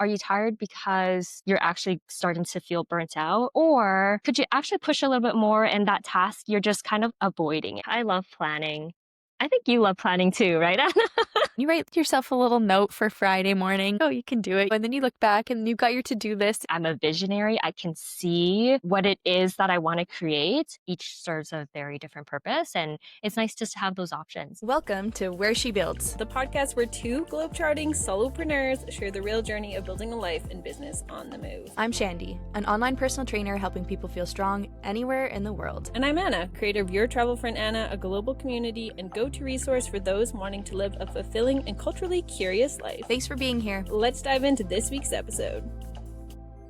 Are you tired because you're actually starting to feel burnt out? Or could you actually push a little bit more in that task you're just kind of avoiding? I love planning. I think you love planning too, right, Anna? You write yourself a little note for Friday morning. Oh, you can do it. And then you look back and you've got your to-do list. I'm a visionary. I can see what it is that I want to create. Each serves a very different purpose. And it's nice just to have those options. Welcome to Where She Builds. The podcast where two globetrotting solopreneurs share the real journey of building a life and business on the move. I'm Shandy, an online personal trainer helping people feel strong anywhere in the world. And I'm Anna, creator of Your Travel Friend Anna, a global community and go-to resource for those wanting to live a fulfilling and culturally curious life. Thanks for being here. Let's dive into this week's episode.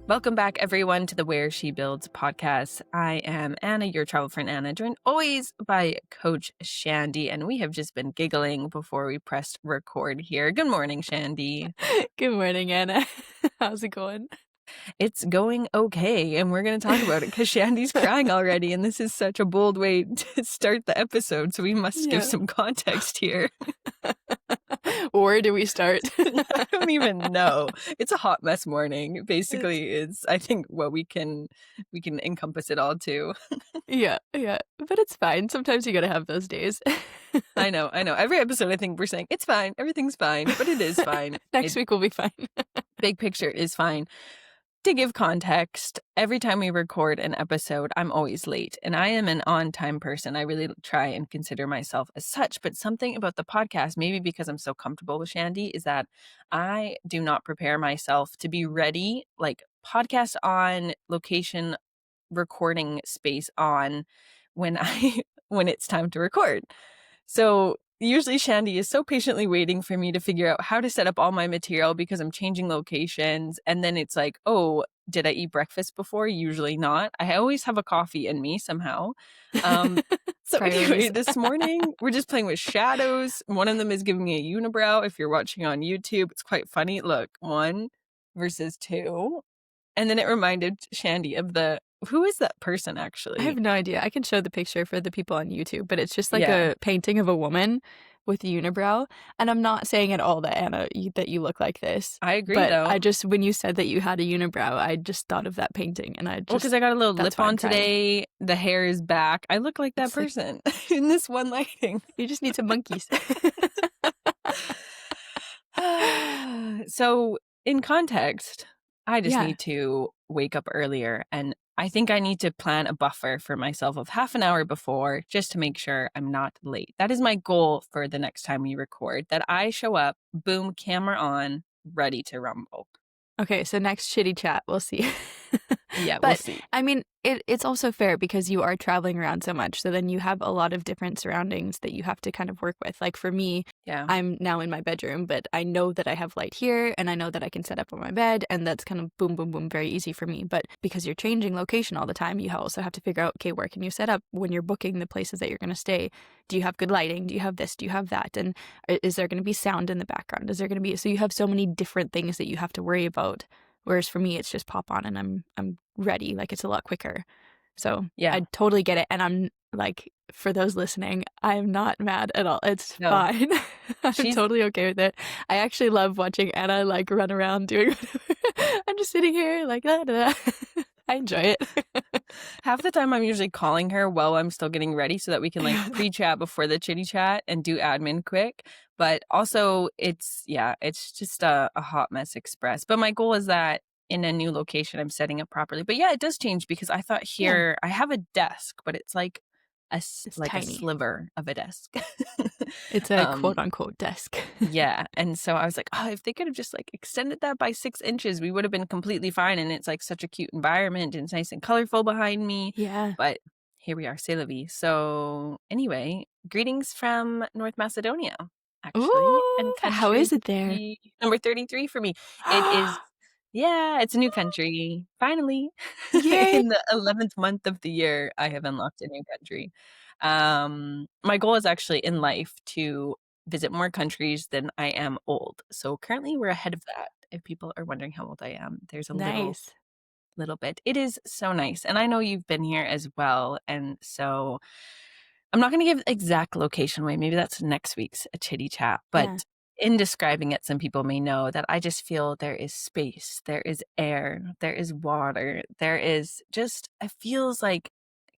Welcome back, everyone, to the Where She Builds podcast. I am Anna, your travel friend Anna, joined always by Coach Shandy, and we have just been giggling before we pressed record here. Good morning, Shandy. Good morning, Anna. How's it going? It's going okay, and we're going to talk about it because Shandy's crying already, and this is such a bold way to start the episode, so we must give some context here. Where do we start? I don't even know. It's a hot mess morning. Basically, it's I think what we can encompass it all too. Yeah. But it's fine. Sometimes you got to have those days. I know. Every episode, I think we're saying it's fine. Everything's fine, but it is fine. Next week will be fine. Big picture is fine. To give context, every time we record an episode, I'm always late, and I am an on-time person. I really try and consider myself as such, but something about the podcast, maybe because I'm so comfortable with Shandy, is that I do not prepare myself to be ready, like podcast on, location, recording space on, when it's time to record. So usually Shandy is so patiently waiting for me to figure out how to set up all my material because I'm changing locations. And then it's like, oh, did I eat breakfast before? Usually not. I always have a coffee in me somehow. So anyway, this morning we're just playing with shadows. One of them is giving me a unibrow. If you're watching on YouTube, it's quite funny. Look, 1 versus 2. And then it reminded Shandy of who is that person actually? I have no idea. I can show the picture for the people on YouTube, but it's just like a painting of a woman with a unibrow. And I'm not saying at all that, Anna, that you look like this. I agree, but though. when you said that you had a unibrow, I just thought of that painting. And because I got a little lip on today. The hair is back. I look like that person in this one lighting. You just need some monkeys. So in context, I just need to wake up earlier, and I think I need to plan a buffer for myself of half an hour before just to make sure I'm not late. That is my goal for the next time we record, that I show up, boom, camera on, ready to rumble. Okay, so next Chitty Chat, we'll see. Yeah, but, we'll see. I mean, it's also fair because you are traveling around so much. So then you have a lot of different surroundings that you have to kind of work with. Like for me, I'm now in my bedroom, but I know that I have light here and I know that I can set up on my bed, and that's kind of boom, boom, boom, very easy for me. But because you're changing location all the time, you also have to figure out, okay, where can you set up when you're booking the places that you're going to stay? Do you have good lighting? Do you have this? Do you have that? And is there going to be sound in the background? Is there going to be, so you have so many different things that you have to worry about. Whereas for me, it's just pop on and I'm ready. Like it's a lot quicker. So I totally get it. And I'm like, for those listening, I'm not mad at all. It's fine. I'm totally okay with it. I actually love watching Anna like run around doing whatever. I'm just sitting here like, da, da, da. I enjoy it. Half the time I'm usually calling her while I'm still getting ready so that we can like pre-chat before the chitty chat and do admin quick. But also it's just a hot mess express. But my goal is that in a new location, I'm setting up properly. But yeah, it does change because I thought here I have a desk, but it's like a sliver of a desk. It's a quote unquote desk. Yeah. And so I was like, oh, if they could have just like extended that by 6 inches, we would have been completely fine. And it's like such a cute environment and it's nice and colorful behind me. Yeah. But here we are, c'est la vie. So anyway, greetings from North Macedonia, actually. Ooh, and how is it there? Number 33 for me. It is. Yeah, it's a new country. Finally. In the 11th month of the year, I have unlocked a new country. My goal is actually in life to visit more countries than I am old. So currently we're ahead of that. If people are wondering how old I am, there's a little bit. It is so nice. And I know you've been here as well. And so I'm not going to give exact location away. Maybe that's next week's Chitty Chat. But in describing it, some people may know that I just feel there is space, there is air, there is water, there is just, it feels like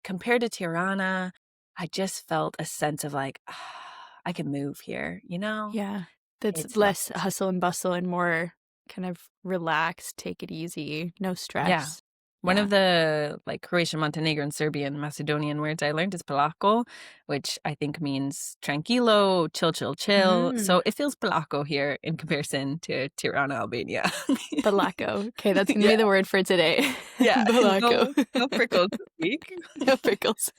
compared to Tirana, I just felt a sense of like, I can move here, you know? Yeah. That's It's less nice. hustle and bustle and more kind of relaxed, take it easy, no Yeah. stress. One Yeah. of the like Croatian, Montenegrin, Serbian, Macedonian words I learned is polako, which I think means tranquilo, chill, chill, chill. Mm. So it feels polako here in comparison to Tirana, Albania. Balako. Okay, that's gonna Yeah. be the word for today. Yeah. Balako. No prickles this week. No pickles.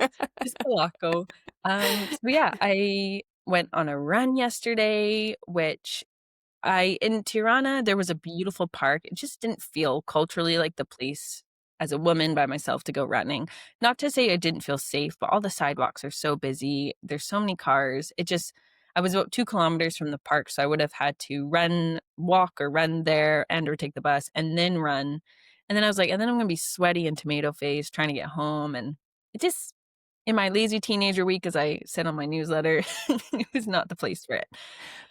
Just polako. So yeah, I went on a run yesterday, which in Tirana, there was a beautiful park. It just didn't feel culturally like the place as a woman by myself to go running. Not to say I didn't feel safe, but all the sidewalks are so busy. There's so many cars. I was about 2 kilometers from the park, so I would have had to walk or run there and or take the bus and then run. And then I was like, and then I'm going to be sweaty and tomato faced trying to get home. And it just, in my lazy teenager week, as I said on my newsletter, it was not the place for it.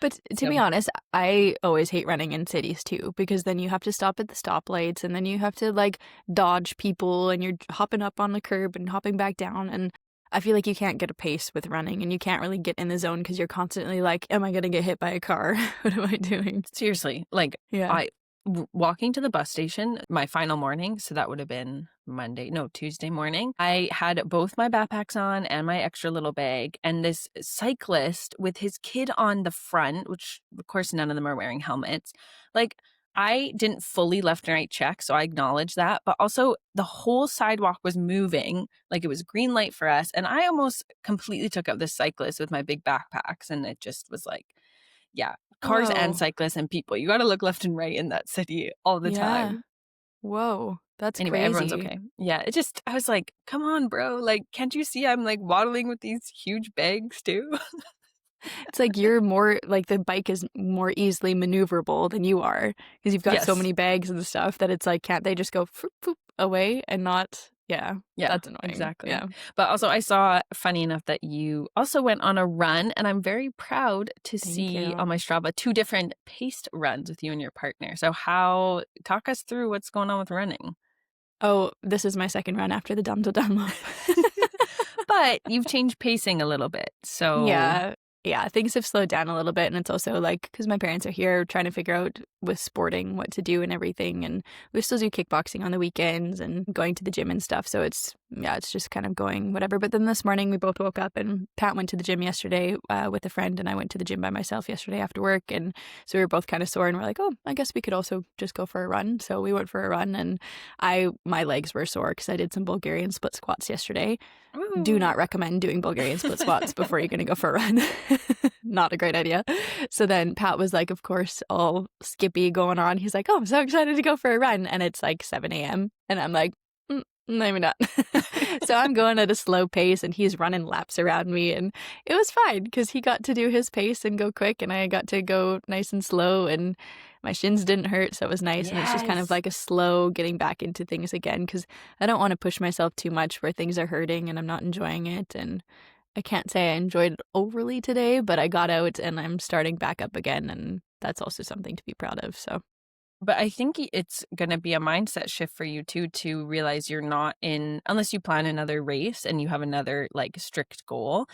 But to be honest, I always hate running in cities too, because then you have to stop at the stoplights and then you have to like dodge people and you're hopping up on the curb and hopping back down. And I feel like you can't get a pace with running and you can't really get in the zone because you're constantly like, am I going to get hit by a car? What am I doing? Seriously, like Yeah. walking to the bus station, my final morning, so that would have been Tuesday morning, I had both my backpacks on and my extra little bag, and this cyclist with his kid on the front, which of course none of them are wearing helmets. Like, I didn't fully left and right check, so I acknowledge that, but also the whole sidewalk was moving, like it was green light for us, and I almost completely took up this cyclist with my big backpacks, and it just was like, yeah, cars and Whoa. cyclists and people. You got to look left and right in that city all the Yeah. time. Whoa. That's Anyway, crazy. everyone's okay. Yeah, I was like, come on, bro. Like, can't you see I'm like waddling with these huge bags too? It's like you're more like the bike is more easily maneuverable than you are because you've got so Yes. many bags and stuff that it's like, can't they just go foop, foop, away and not? Yeah, that's annoying. Exactly. Yeah. But also, I saw, funny enough, that you also went on a run, and I'm very proud to see you. on my Strava 2 different paced runs with you and your partner. So, talk us through what's going on with running. Oh, this is my second run after the Dum to Dum. But you've changed pacing a little bit. So Yeah, things have slowed down a little bit. And it's also like, because my parents are here trying to figure out with sporting what to do and everything. And we still do kickboxing on the weekends and going to the gym and stuff. So it's just kind of going whatever. But then this morning we both woke up and Pat went to the gym yesterday with a friend and I went to the gym by myself yesterday after work. And so we were both kind of sore and we're like, oh, I guess we could also just go for a run. So we went for a run and my legs were sore because I did some Bulgarian split squats yesterday. Ooh. Do not recommend doing Bulgarian split squats before you're going to go for a run. Not a great idea. So then Pat was like, of course, all skippy going on. He's like, oh, I'm so excited to go for a run. And it's like 7 a.m. And I'm like, maybe not. So I'm going at a slow pace and he's running laps around me. And it was fine because he got to do his pace and go quick. And I got to go nice and slow. And my shins didn't hurt. So it was nice. And it's just kind of like a slow getting back into things again because I don't want to push myself too much where things are hurting and I'm not enjoying it. And I can't say I enjoyed it overly today, but I got out and I'm starting back up again. And that's also something to be proud of. So. But I think it's going to be a mindset shift for you too, to realize you're not unless you plan another race and you have another like strict goal.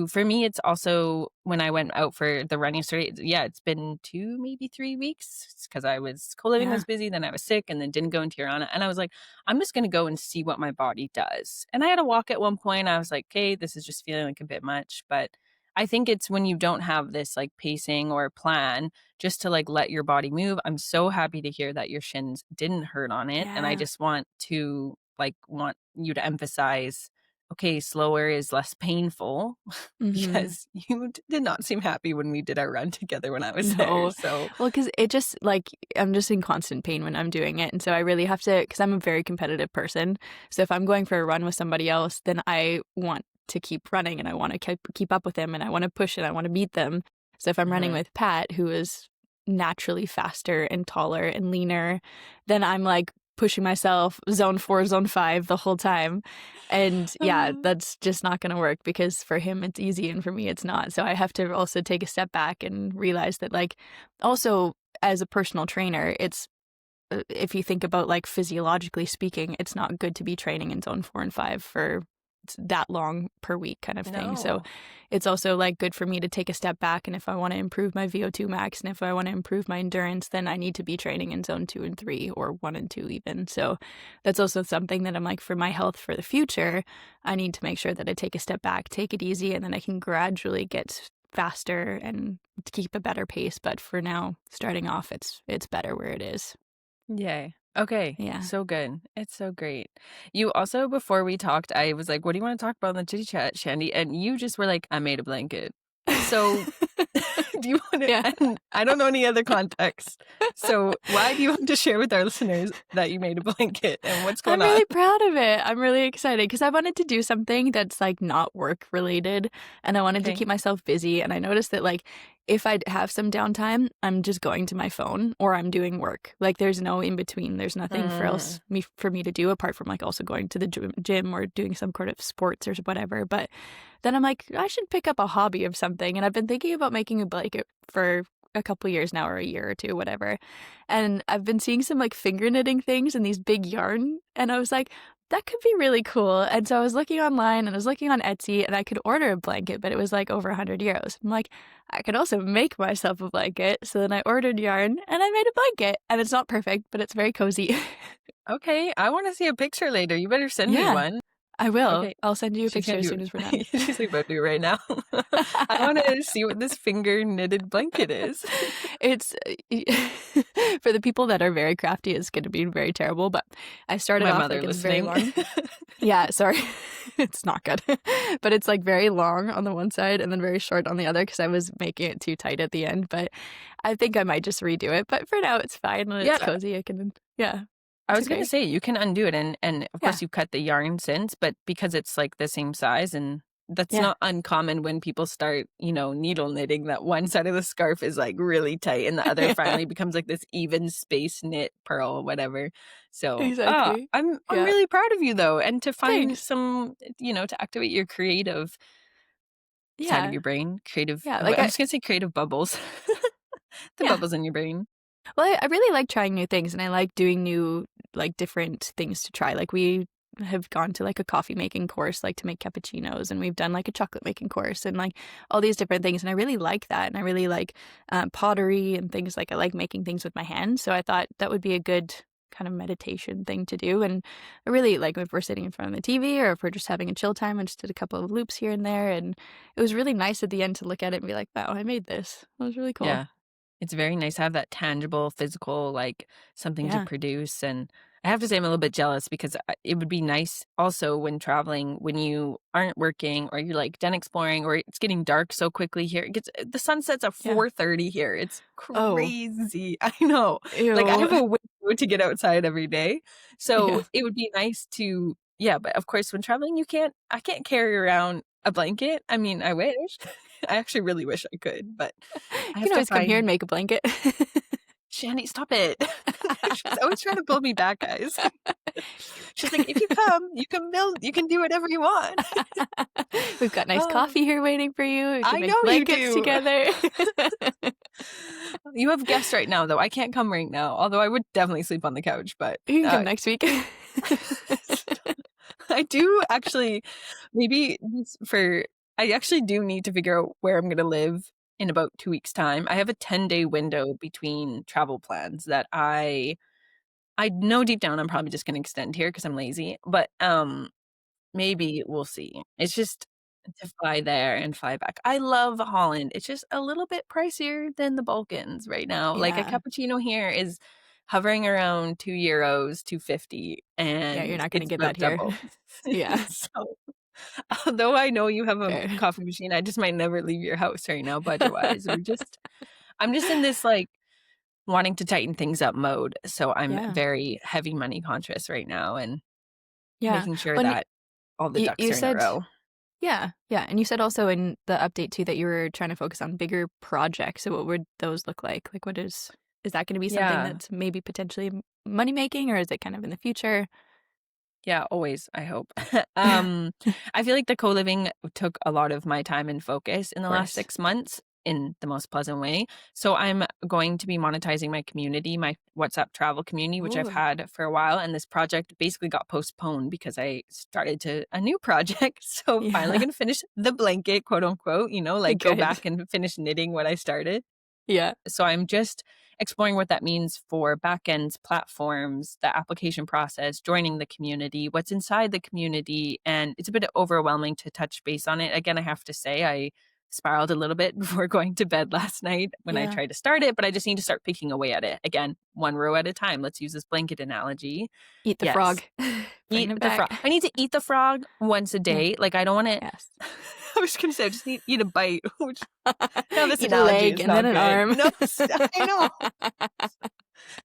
For me, it's also when I went out for the run yesterday, it's been 2, maybe 3 weeks because I was co-living was busy, then I was sick and then didn't go in Tirana. And I was like, I'm just going to go and see what my body does. And I had a walk at one point. I was like, okay, this is just feeling like a bit much. But I think it's when you don't have this like pacing or plan just to like let your body move. I'm so happy to hear that your shins didn't hurt on it. And I just want you to emphasize, okay, slower is less painful because you did not seem happy when we did our run together when I was there. So, well, because it just like I'm just in constant pain when I'm doing it. And so I really have to, because I'm a very competitive person. So if I'm going for a run with somebody else, then I want to keep running and I want to keep up with them and I want to push and I want to beat them. So if I'm running with Pat, who is naturally faster and taller and leaner, then I'm like pushing myself zone 4, zone 5 the whole time. And yeah, that's just not going to work because for him it's easy and for me it's not. So I have to also take a step back and realize that like also as a personal trainer, it's if you think about like physiologically speaking, it's not good to be training in zone 4 and 5 for that long per week kind of thing. So it's also like good for me to take a step back, and if I want to improve my VO2 max and if I want to improve my endurance, then I need to be training in zone 2 and 3 or 1 and 2 even. So that's also something that I'm like, for my health for the future, I need to make sure that I take a step back, take it easy, and then I can gradually get faster and keep a better pace. But for now, starting off, it's better where it is. Yay. Okay. Yeah. So good. It's so great. You also, before we talked, I was like, what do you want to talk about in the Chitty Chat, Shandy? And you just were like, I made a blanket. So do you want to, Yeah. and I don't know any other context. So why do you want to share with our listeners that you made a blanket and what's going I'm really on? proud of it. I'm really excited because I wanted to do something that's like not work related, and I wanted to Okay. keep myself busy. And I noticed that like if I have some downtime, I'm just going to my phone or I'm doing work. Like there's no in between. There's nothing for me to do apart from like also going to the gym or doing some sort of sports or whatever. But then I'm like, I should pick up a hobby of something. And I've been thinking about making a blanket for a couple years now, or a year or two, whatever. And I've been seeing some like finger knitting things and these big yarn. And I was like, that could be really cool. And so I was looking online and I was looking on Etsy, and I could order a blanket, but it was like over 100 euros. I'm like, I could also make myself a blanket. So then I ordered yarn and I made a blanket, and it's not perfect, but it's very cozy. Okay. I want to see a picture later. You better send me Yeah. one. I will. Okay. I'll send you a She's picture gonna as do soon it. as we're done. She's like, about to do it right now. I want to see what this finger knitted blanket is. It's for the people that are very crafty, it's going to be very terrible. But I started My off mother like it's very listening. long. Yeah, sorry, it's not good. But it's like very long on the one side and then very short on the other because I was making it too tight at the end. But I think I might just redo it. But for now, it's fine and it's Yeah. cozy. I can, yeah. I it's was going okay. to say you can undo it, and of Yeah. course you cut the yarn since, but because it's like the same size, and that's Yeah. not uncommon when people start, needle knitting, that one side of the scarf is like really tight and the other finally becomes like this even space knit pearl, whatever. So Exactly. I'm Yeah. really proud of you though, and to find Thanks. some, to activate your creative side of Yeah. your brain, creative. Yeah. I Like was gonna say creative bubbles, the Yeah. bubbles in your brain. Well, I really like trying new things, and I like doing new, like different things to try. Like we have gone to like a coffee making course, like to make cappuccinos, and we've done like a chocolate making course and like all these different things. And I really like that. And I really like pottery and things like I like making things with my hands. So I thought that would be a good kind of meditation thing to do. And I really like if we're sitting in front of the TV or if we're just having a chill time, I just did a couple of loops here and there. And it was really nice at the end to look at it and be like, wow, I made this. It was really cool. Yeah. It's very nice to have that tangible, physical, like something to Yeah. produce. And I have to say I'm a little bit jealous because it would be nice also when traveling, when you aren't working or you're like done exploring or it's getting dark so quickly here. The sun sets at Yeah. 4:30 here. It's Oh. crazy. I know. Ew. Like I have a window to get outside every day. So Yeah. it would be nice to, but of course when traveling I can't carry around a blanket. I mean, I wish. I actually really wish I could, but I You have can to always come here find. and make a blanket. Shandy, stop it. She's always trying to pull me back, guys. She's like, if you come, you can build, you can do whatever you want. We've got nice Oh, coffee here waiting for you. We I can make know you blankets do. together. You have guests right now, though. I can't come right now, although I would definitely sleep on the couch, but You can come next week. I do actually, I actually do need to figure out where I'm going to live in about 2 weeks' time. I have a 10-day window between travel plans that I know deep down I'm probably just going to extend here because I'm lazy, but maybe we'll see. It's just to fly there and fly back. I love Holland. It's just a little bit pricier than the Balkans right now. Like a Yeah. cappuccino here is hovering around €2, 2.50, and Yeah, you're not going to it's get about that here. double. Yeah. So although I know you have a Fair. coffee machine, I just might never leave your house right now, budget-wise. I'm just in this like wanting to tighten things up mode. So I'm Yeah. very heavy money conscious right now and Yeah. making sure Well, and that all the you ducks are in a said, row. yeah. And you said also in the update too that you were trying to focus on bigger projects. So what would those look like? Like what is that going to be something Yeah. that's maybe potentially money making, or is it kind of in the future? Yeah, always, I hope. I feel like the co-living took a lot of my time and focus in the last 6 months in the most pleasant way. So I'm going to be monetizing my community, my WhatsApp travel community, which I've had for a while. And this project basically got postponed because I started a new project. So finally going to finish the blanket, quote unquote, like go back and finish knitting what I started. Yeah. So I'm just exploring what that means for backends, platforms, the application process, joining the community, what's inside the community. And it's a bit overwhelming to touch base on it. Again, I have to say, I spiraled a little bit before going to bed last night when I tried to start it, but I just need to start picking away at it. Again, one row at a time. Let's use this blanket analogy. Eat the frog. Eat the frog. I need to eat the frog once a day. Like, I don't want to. Yes. I was going to say, I just need to eat a bite. Which, now this eat a leg and then an arm. No, I know.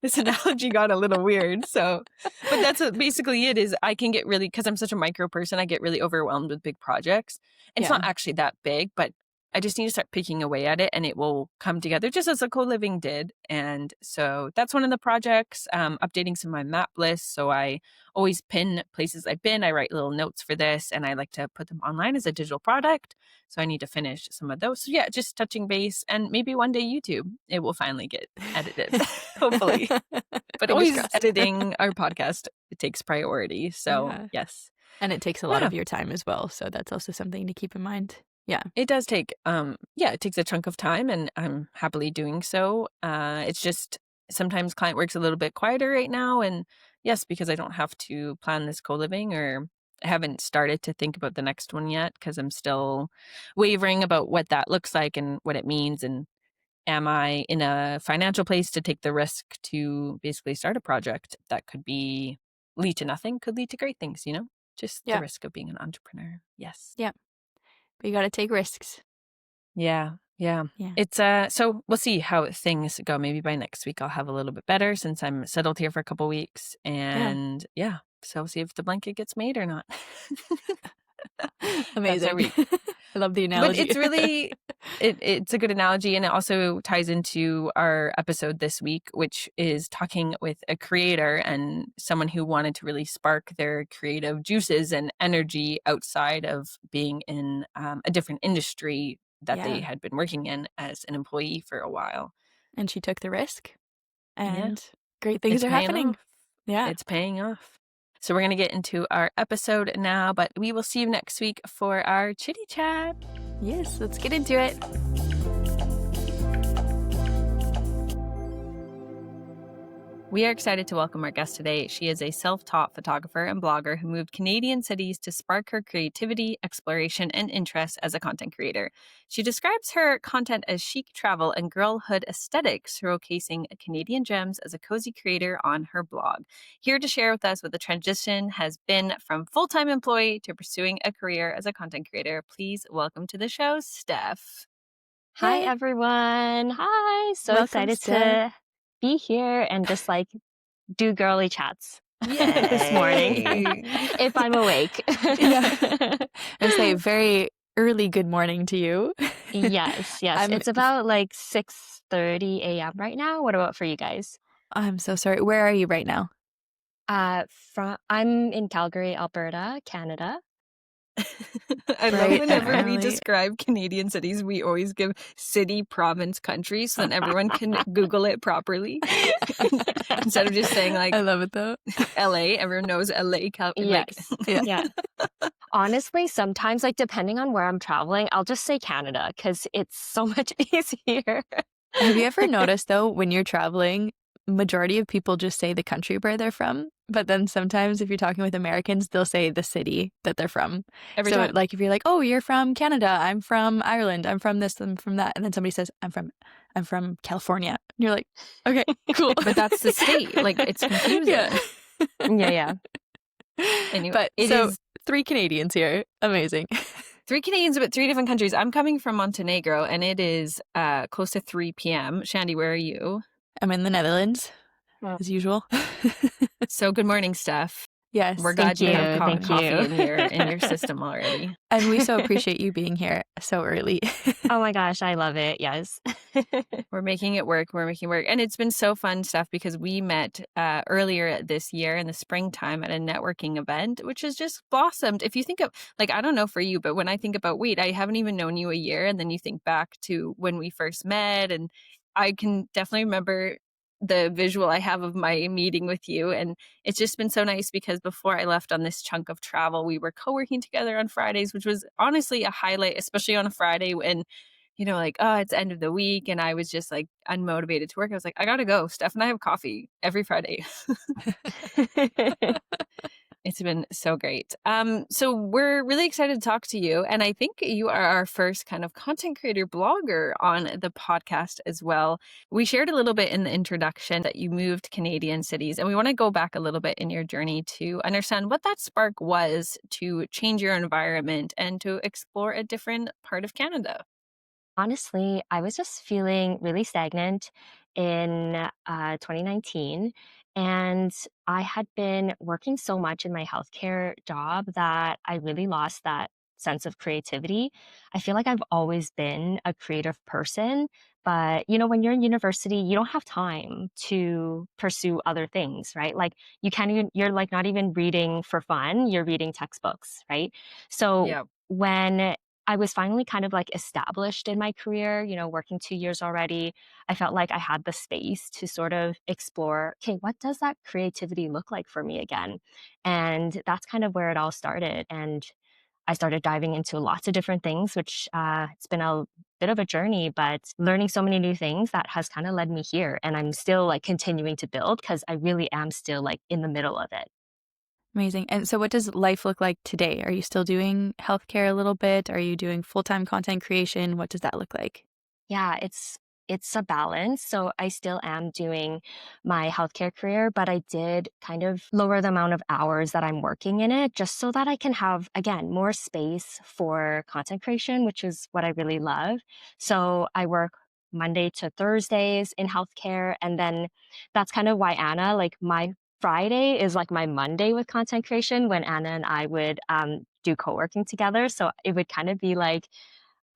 This analogy got a little weird. So, but that's what basically it is. I can get really, because I'm such a micro person, I get really overwhelmed with big projects. And it's not actually that big, but I just need to start picking away at it and it will come together just as a co-living did. And so that's one of the projects, updating some of my map lists. So I always pin places I've been. I write little notes for this and I like to put them online as a digital product. So I need to finish some of those. So yeah, just touching base and maybe one day YouTube, it will finally get edited, hopefully. But always editing our podcast, it takes priority. So yes. And it takes a lot of your time as well. So that's also something to keep in mind. Yeah. It does take, it takes a chunk of time and I'm happily doing so. It's just sometimes client work's a little bit quieter right now. And yes, because I don't have to plan this co-living or I haven't started to think about the next one yet because I'm still wavering about what that looks like and what it means. And am I in a financial place to take the risk to basically start a project that could lead to nothing, could lead to great things, Just the risk of being an entrepreneur. Yes. Yeah. But you got to take risks. Yeah. It's so we'll see how things go. Maybe by next week I'll have a little bit better since I'm settled here for a couple weeks. And so we'll see if the blanket gets made or not. Amazing. I love the analogy. But it's really it's a good analogy, and it also ties into our episode this week, which is talking with a creator and someone who wanted to really spark their creative juices and energy outside of being in a different industry that they had been working in as an employee for a while. And she took the risk, and great things are happening. Off. Yeah, it's paying off. So we're going to get into our episode now, but we will see you next week for our Chitty Chat. Yes, let's get into it. We are excited to welcome our guest today. She is a self-taught photographer and blogger who moved Canadian cities to spark her creativity, exploration, and interest as a content creator. She describes her content as chic travel and girlhood aesthetics, showcasing Canadian gems as a cozy creator on her blog. Here to share with us what the transition has been from full-time employee to pursuing a career as a content creator, please welcome to the show, Steph. Hi, everyone. Hi. So Welcome, excited Steph. to be here and just do girly chats this morning if I'm awake. I say very early good morning to you. Yes. It's about 6:30 a.m. right now. What about for you guys? I'm so sorry. Where are you right now? I'm in Calgary, Alberta, Canada. I love whenever we describe Canadian cities, we always give city, province, country, so that everyone can Google it properly. Instead of just saying I love it though. LA, everyone knows LA. Yes. Yeah. Honestly, sometimes depending on where I'm traveling, I'll just say Canada because it's so much easier. Have you ever noticed though, when you're traveling, majority of people just say the country where they're from, but then sometimes if you're talking with Americans, they'll say the city that they're from. Every time. If you're like, oh, you're from Canada, I'm from Ireland, I'm from this, I'm from that, and then somebody says, I'm from California, and you're like, okay, cool. But that's the state. It's confusing. Yeah. Anyway, but it is 3 Canadians here. Amazing. 3 Canadians, but 3 different countries. I'm coming from Montenegro, and it is close to 3 p.m. Shandy, where are you? I'm in the Netherlands, as usual. So good morning, Steph. Yes. We're Thank glad you you. have Thank coffee you. in your system already. And we so appreciate you being here so early. Oh my gosh, I love it. Yes. We're making it work. We're making it work. And it's been so fun stuff because we met earlier this year in the springtime at a networking event, which has just blossomed. If you think of, like, I don't know for you, but when I think about, wait, I haven't even known you a year. And then you think back to when we first met. And I can definitely remember the visual I have of my meeting with you. And it's just been so nice because before I left on this chunk of travel, we were co working together on Fridays, which was honestly a highlight, especially on a Friday when like, oh, it's end of the week. And I was just like unmotivated to work. I was like, I gotta go. Steph and I have coffee every Friday. It's been so great. So we're really excited to talk to you. And I think you are our first kind of content creator blogger on the podcast as well. We shared a little bit in the introduction that you moved Canadian cities, and we want to go back a little bit in your journey to understand what that spark was to change your environment and to explore a different part of Canada. Honestly, I was just feeling really stagnant in 2019. And I had been working so much in my healthcare job that I really lost that sense of creativity. I feel like I've always been a creative person, but when you're in university, you don't have time to pursue other things, right? Like you can't even, you're like not even reading for fun, you're reading textbooks, right? So Yeah. when I was finally kind of like established in my career, working 2 years already. I felt like I had the space to sort of explore, okay, what does that creativity look like for me again? And that's kind of where it all started. And I started diving into lots of different things, which it's been a bit of a journey, but learning so many new things that has kind of led me here. And I'm still like continuing to build because I really am still like in the middle of it. Amazing. And so what does life look like today? Are you still doing healthcare a little bit? Are you doing full-time content creation? What does that look like? Yeah, it's a balance. So I still am doing my healthcare career, but I did kind of lower the amount of hours that I'm working in it just so that I can have, again, more space for content creation, which is what I really love. So I work Monday to Thursdays in healthcare. And then that's kind of why Anna, like my Friday is like my Monday with content creation when Anna and I would do co-working together. So it would kind of be like,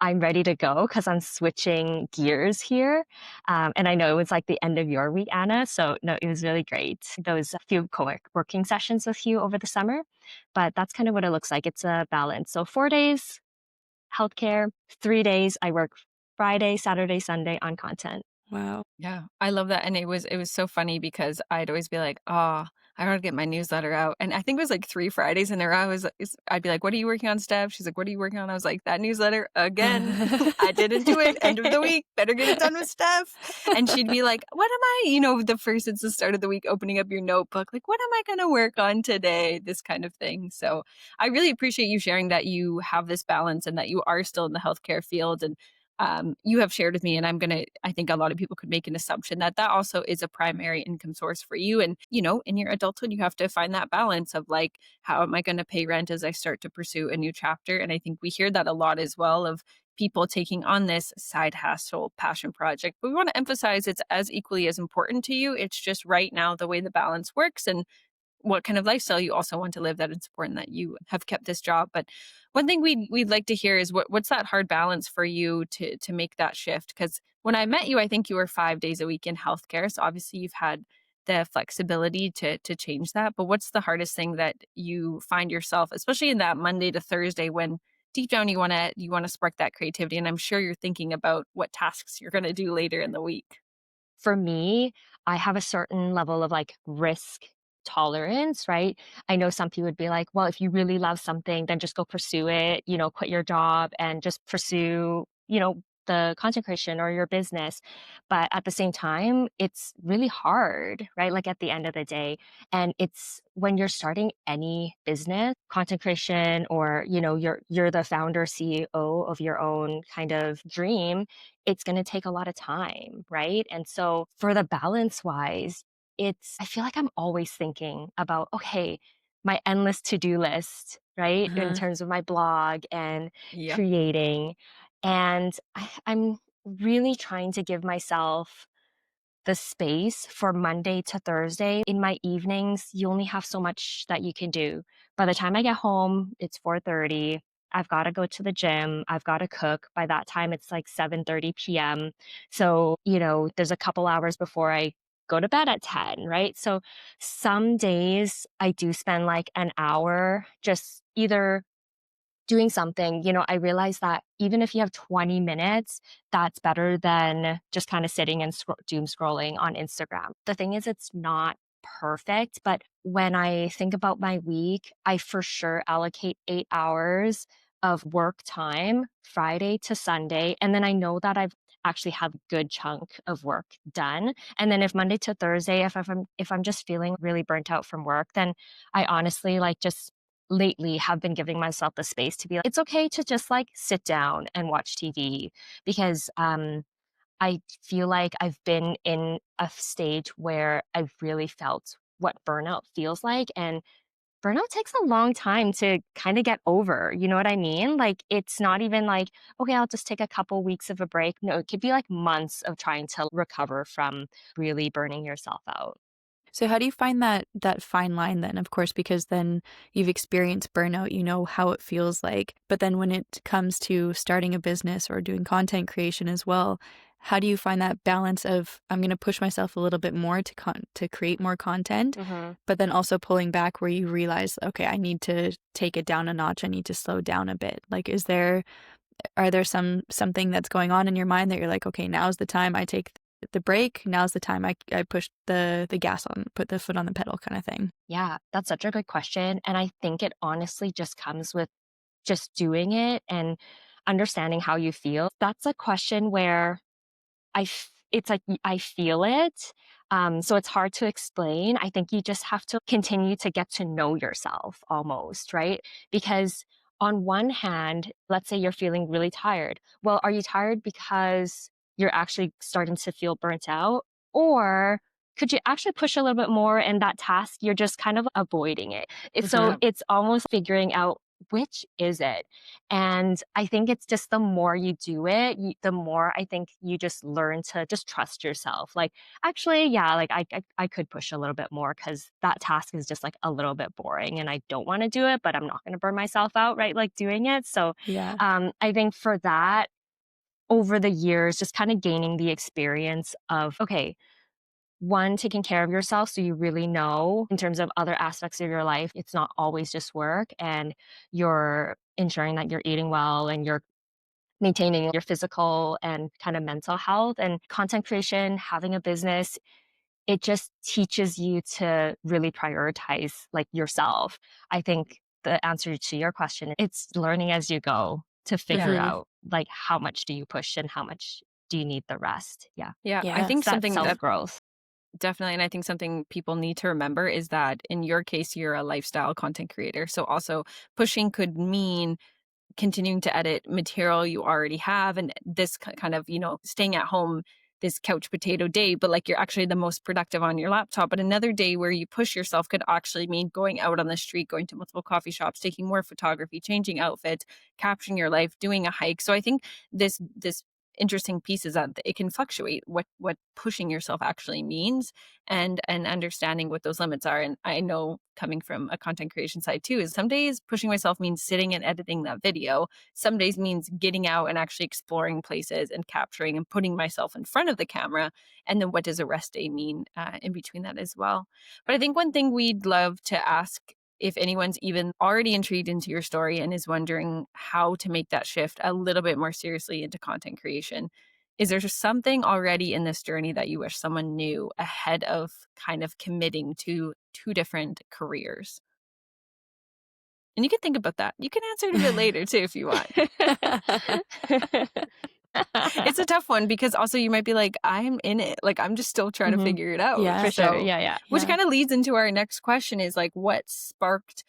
I'm ready to go because I'm switching gears here. And I know it was like the end of your week, Anna. So no, it was really great. Those few co-working sessions with you over the summer. But that's kind of what it looks like. It's a balance. So 4 days healthcare, 3 days I work Friday, Saturday, Sunday on content. Wow. Yeah, I love that. And it was so funny because I'd always be like, oh, I gotta get my newsletter out. And I think it was like 3 Fridays in a row. I'd be like, what are you working on, Steph? She's like, what are you working on? I was like, that newsletter again. I didn't do it. End of the week. Better get it done with Steph. And she'd be like, what am I, it's the start of the week, opening up your notebook, like, what am I gonna work on today? This kind of thing. So I really appreciate you sharing that you have this balance and that you are still in the healthcare field. And you have shared with me, and I think a lot of people could make an assumption that that also is a primary income source for you. And, in your adulthood, you have to find that balance of like, how am I going to pay rent as I start to pursue a new chapter? And I think we hear that a lot as well of people taking on this side hustle passion project. But we want to emphasize it's as equally as important to you. It's just right now the way the balance works. And what kind of lifestyle you also want to live, that it's important that you have kept this job. But one thing we'd like to hear is what's that hard balance for you to make that shift? Because when I met you, I think you were 5 days a week in healthcare. So obviously you've had the flexibility to change that. But what's the hardest thing that you find yourself, especially in that Monday to Thursday, when deep down you want to spark that creativity? And I'm sure you're thinking about what tasks you're going to do later in the week. For me, I have a certain level of like risk tolerance, right? I know some people would be like, well, if you really love something, then just go pursue it, quit your job and just pursue, the content creation or your business. But at the same time, it's really hard, right? Like at the end of the day. And it's when you're starting any business, content creation, or, you're the founder, CEO of your own kind of dream, it's going to take a lot of time, right? And so for the balance wise, I feel like I'm always thinking about, okay, my endless to-do list, right? In Uh-huh. terms of my blog and Yep. creating. And I'm really trying to give myself the space for Monday to Thursday. In my evenings, you only have so much that you can do. By the time I get home, it's 4:30. I've got to go to the gym. I've got to cook. By that time, it's like 7:30 p.m. So, there's a couple hours before I go to bed at 10, right? So some days I do spend like an hour just either doing something. I realize that even if you have 20 minutes, that's better than just kind of sitting and doom scrolling on Instagram. The thing is, it's not perfect, but when I think about my week, I for sure allocate 8 hours of work time, Friday to Sunday. And then I know that I've actually have a good chunk of work done. And then if Monday to Thursday, if I'm just feeling really burnt out from work, then I honestly like just lately have been giving myself the space to be like, it's okay to just like sit down and watch TV because I feel like I've been in a stage where I've really felt what burnout feels like. And burnout takes a long time to kind of get over. You know what I mean? Like, it's not even like, okay, I'll just take a couple weeks of a break. No, it could be like months of trying to recover from really burning yourself out. So how do you find that fine line then? Of course, because then you've experienced burnout, you know how it feels like. But then when it comes to starting a business or doing content creation as well, how do you find that balance of I'm going to push myself a little bit more to create more content, but then also pulling back where you realize, okay, I need to take it down a notch. I need to slow down a bit. Like, are there something that's going on in your mind that you're like, okay, now's the time I take the break, now's the time I push the gas on, put the foot on the pedal kind of thing? Yeah, that's such a good question. And I think it honestly just comes with just doing it and understanding how you feel. That's a question where it's like I feel it. So it's hard to explain. I think you just have to continue to get to know yourself almost, right? Because on one hand, let's say you're feeling really tired. Well, are you tired because you're actually starting to feel burnt out? Or could you actually push a little bit more and that task, you're just kind of avoiding it? So it's almost figuring out which is it. And I think it's just the more you do it, the more I think you just learn to just trust yourself. Like, actually, yeah, like I could push a little bit more because that task is just like a little bit boring and I don't want to do it, but I'm not going to burn myself out, right? Like doing it. So Yeah. I think for that, over the years, just kind of gaining the experience of, okay, one, taking care of yourself so you really know in terms of other aspects of your life, it's not always just work and you're ensuring that you're eating well and you're maintaining your physical and kind of mental health. And content creation, having a business, it just teaches you to really prioritize like yourself. I think the answer to your question, it's learning as you go to figure out like how much do you push and how much do you need the rest. Yeah. Yeah. I think It's that something that self-growth. definitely, and I think something people need to remember is that in your case, you're a lifestyle content creator. So also pushing could mean continuing to edit material you already have, and this kind of, staying at home, this couch potato day, but like you're actually the most productive on your laptop. But another day where you push yourself could actually mean going out on the street, going to multiple coffee shops, taking more photography, changing outfits, capturing your life, doing a hike. So I think this interesting piece is that it can fluctuate what pushing yourself actually means, and understanding what those limits are. And I know, coming from a content creation side too, is some days pushing myself means sitting and editing that video. Some days means getting out and actually exploring places and capturing and putting myself in front of the camera. And then what does a rest day mean in between that as well? But I think one thing we'd love to ask, if anyone's even already intrigued into your story and is wondering how to make that shift a little bit more seriously into content creation, is there just something already in this journey that you wish someone knew ahead of kind of committing to two different careers? And you can think about that. You can answer it a bit later too if you want. It's a tough one because also you might be like, I'm in it. Like, I'm just still trying to figure it out. Yeah, For sure. Yeah. Which kind of leads into our next question is like, what sparked,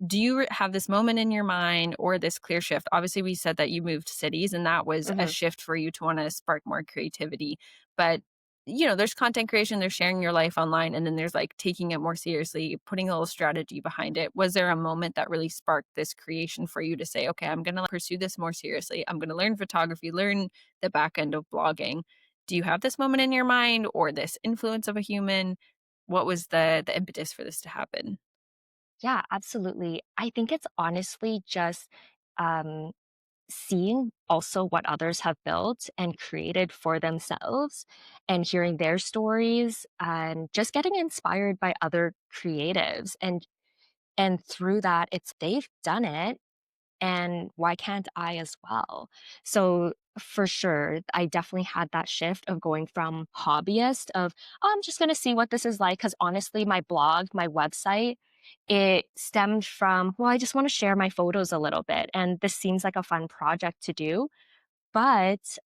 do you have this moment in your mind or this clear shift? Obviously, we said that you moved cities and that was a shift for you to want to spark more creativity. But, there's content creation, there's sharing your life online, and then there's like taking it more seriously, putting a little strategy behind it. Was there a moment that really sparked this creation for you to say, okay, I'm going to pursue this more seriously. I'm going to learn photography, learn the back end of blogging. Do you have this moment in your mind or this influence of a human? What was the impetus for this to happen? Yeah, absolutely. I think it's honestly just um, seeing also what others have built and created for themselves and hearing their stories and just getting inspired by other creatives. And through that, it's they've done it, and why can't I as well? So for sure, I definitely had that shift of going from hobbyist of, oh, I'm just going to see what this is like. Because honestly, my blog, my website, it stemmed from, well, I just want to share my photos a little bit. And this seems like a fun project to do. But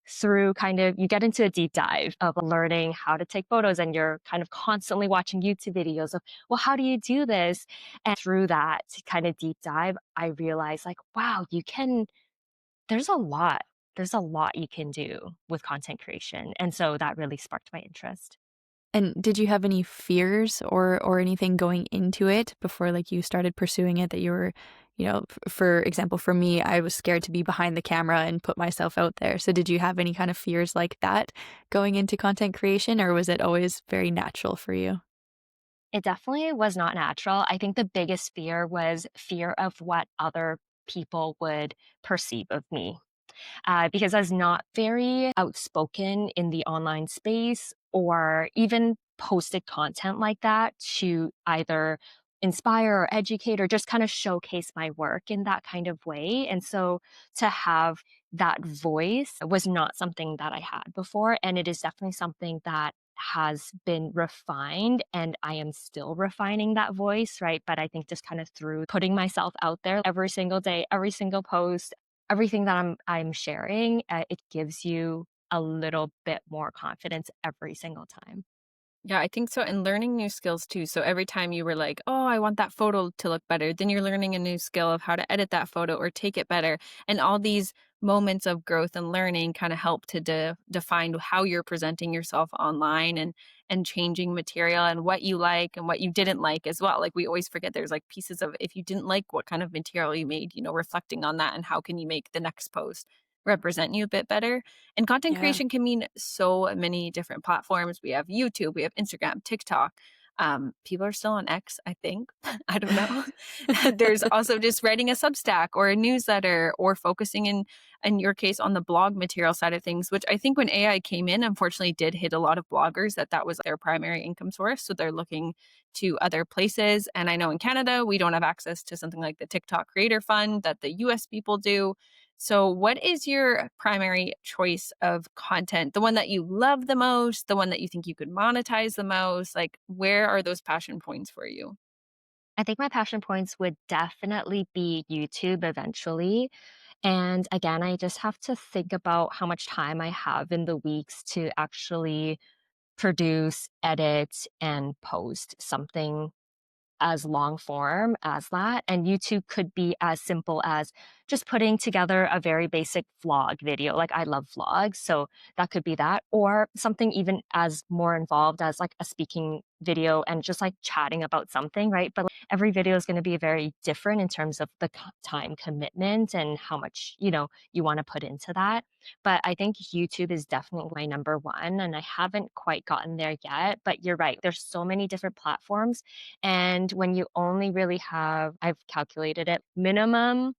through kind of, you get into a deep dive of learning how to take photos, and you're kind of constantly watching YouTube videos of, well, how do you do this? And through that kind of deep dive, I realized like, wow, there's a lot. There's a lot you can do with content creation. And so that really sparked my interest. And did you have any fears or anything going into it before like you started pursuing it that you were, for example, for me, I was scared to be behind the camera and put myself out there. So did you have any kind of fears like that going into content creation, or was it always very natural for you? It definitely was not natural. I think the biggest fear was fear of what other people would perceive of me. Because I was not very outspoken in the online space or even posted content like that to either inspire or educate or just kind of showcase my work in that kind of way. And so to have that voice was not something that I had before. And it is definitely something that has been refined, and I am still refining that voice, right? But I think just kind of through putting myself out there every single day, every single post, everything that I'm sharing, it gives you a little bit more confidence every single time. Yeah, I think so. And learning new skills too. So every time you were like, oh, I want that photo to look better, then you're learning a new skill of how to edit that photo or take it better. And all these moments of growth and learning kind of help to define how you're presenting yourself online and changing material and what you like and what you didn't like as well. Like we always forget there's like pieces of if you didn't like what kind of material you made, reflecting on that and how can you make the next post represent you a bit better. And content Yeah. creation can mean so many different platforms. We have YouTube, we have Instagram, TikTok. People are still on X, I think. I don't know. There's also just writing a Substack or a newsletter or focusing in your case on the blog material side of things, which I think when AI came in, unfortunately did hit a lot of bloggers that was their primary income source. So they're looking to other places. And I know in Canada, we don't have access to something like the TikTok Creator Fund that the US people do. So, what is your primary choice of content? The one that you love the most, the one that you think you could monetize the most? Like, where are those passion points for you? I think my passion points would definitely be YouTube eventually. And again, I just have to think about how much time I have in the weeks to actually produce, edit, and post something as long form as that. And YouTube could be as simple as just putting together a very basic vlog video. Like I love vlogs, so that could be that, or something even as more involved as like a speaking video and just like chatting about something, right? But every video is going to be very different in terms of the time commitment and how much, you want to put into that. But I think YouTube is definitely my number one, and I haven't quite gotten there yet. But you're right, there's so many different platforms, and when you only really have, I've calculated it, minimum,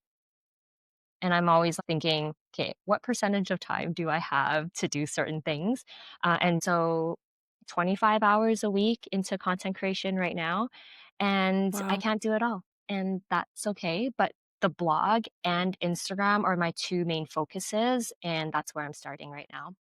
and I'm always thinking, okay, what percentage of time do I have to do certain things? And so 25 hours a week into content creation right now, and I Wow. can't do it all. And that's okay. But the blog and Instagram are my two main focuses, and that's where I'm starting right now.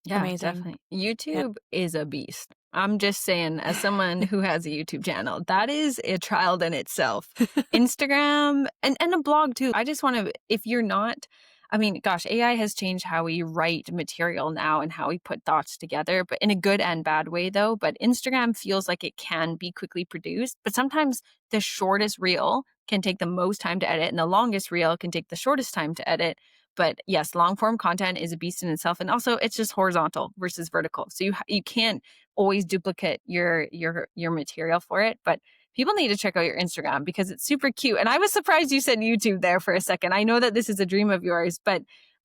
Yeah, Amazing. definitely. Yeah. YouTube is a beast. I'm just saying, as someone who has a YouTube channel, that is a child in itself. Instagram and a blog too. I just want to, if you're not, I mean, gosh, AI has changed how we write material now and how we put thoughts together, but in a good and bad way though. But Instagram feels like it can be quickly produced, but sometimes the shortest reel can take the most time to edit and the longest reel can take the shortest time to edit. But yes, long form content is a beast in itself, and also it's just horizontal versus vertical. So you can't always duplicate your material for it. But people need to check out your Instagram because it's super cute. And I was surprised you said YouTube there for a second. I know that this is a dream of yours, but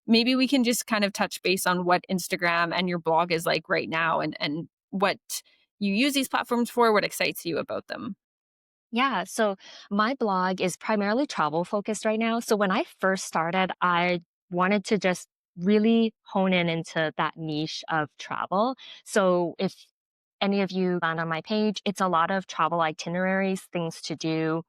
maybe we can just kind of touch base on what Instagram and your blog is like right now, and what you use these platforms for, what excites you about them. Yeah, so my blog is primarily travel focused right now. So when I first started, I wanted to just really hone in into that niche of travel. So if any of you land on my page, it's a lot of travel itineraries, things to do.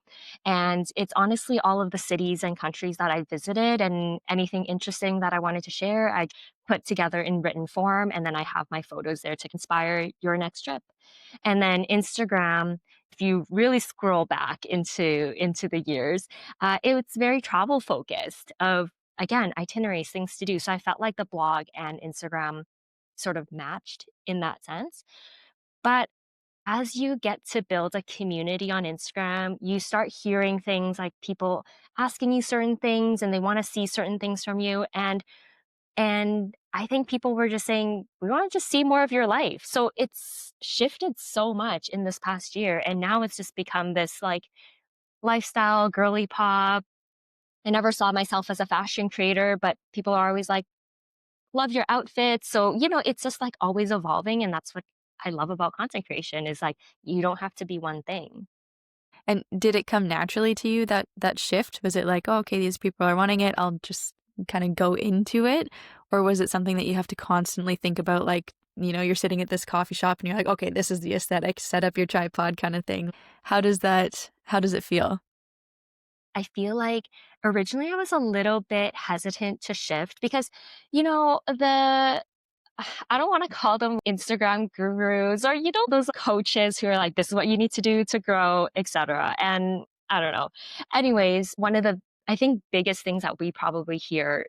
And it's honestly all of the cities and countries that I visited and anything interesting that I wanted to share, I put together in written form. And then I have my photos there to inspire your next trip. And then Instagram, if you really scroll back into the years, it's very travel focused of again itineraries, things to do. So I felt like the blog and Instagram sort of matched in that sense. But as you get to build a community on Instagram, you start hearing things like people asking you certain things and they want to see certain things from you. And I think people were just saying, we want to just see more of your life. So it's shifted so much in this past year. And now it's just become this like lifestyle, girly pop. I never saw myself as a fashion creator, but people are always like, love your outfits. So, it's just like always evolving. And that's what I love about content creation is like, you don't have to be one thing. And did it come naturally to you, that shift? Was it like, "Oh, okay, these people are wanting it, I'll just kinda go into it?" Or was it something that you have to constantly think about, like, you're sitting at this coffee shop and you're like, "Okay, this is the aesthetic, set up your tripod," kinda thing. How does it feel? I feel like originally I was a little bit hesitant to shift because, the I don't want to call them Instagram gurus or, those coaches who are like, this is what you need to do to grow, etc. And I don't know. Anyways, one of the, I think, biggest things that we probably hear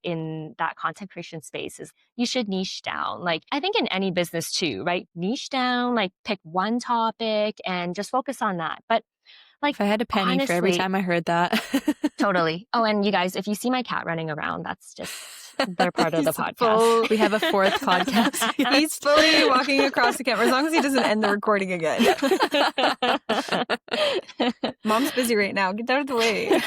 in that content creation space is you should niche down. Like, I think in any business too, right? Niche down, like pick one topic and just focus on that. But like, If I had a penny for every honestly, time I heard that. totally. Oh, and you guys, if you see my cat running around, that's just, they're part of the He's podcast. We have a fourth podcast. He's fully walking across the camera as long as he doesn't end the recording again. Mom's busy right now. Get out of the way.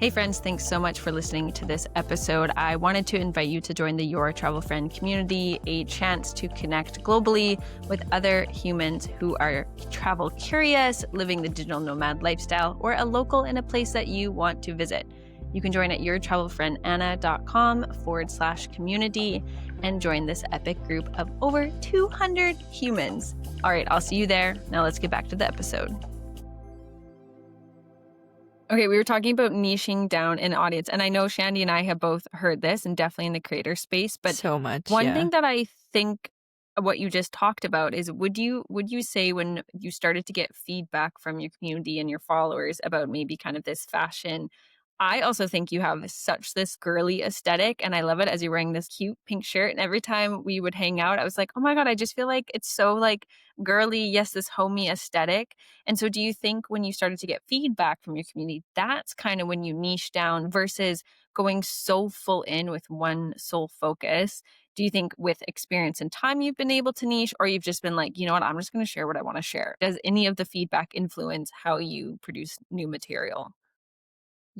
Hey friends, thanks so much for listening to this episode. I wanted to invite you to join the Your Travel Friend community, a chance to connect globally with other humans who are travel curious, living the digital nomad lifestyle, or a local in a place that you want to visit. You can join at yourtravelfriendanna.com/community and join this epic group of over 200 humans. All right, I'll see you there. Now let's get back to the episode. Okay, we were talking about niching down an audience, and I know Shandy and I have both heard this, and definitely in the creator space. But So much. one Yeah. thing that I think what you just talked about is, would you say when you started to get feedback from your community and your followers about maybe kind of this fashion? I also think you have such this girly aesthetic, and I love it as you're wearing this cute pink shirt. And every time we would hang out, I was like, oh my God, I just feel like it's so like girly, yes, this homey aesthetic. And so do you think when you started to get feedback from your community, that's kind of when you niche down versus going so full in with one sole focus? Do you think with experience and time you've been able to niche, or you've just been like, you know what, I'm just going to share what I want to share? Does any of the feedback influence how you produce new material?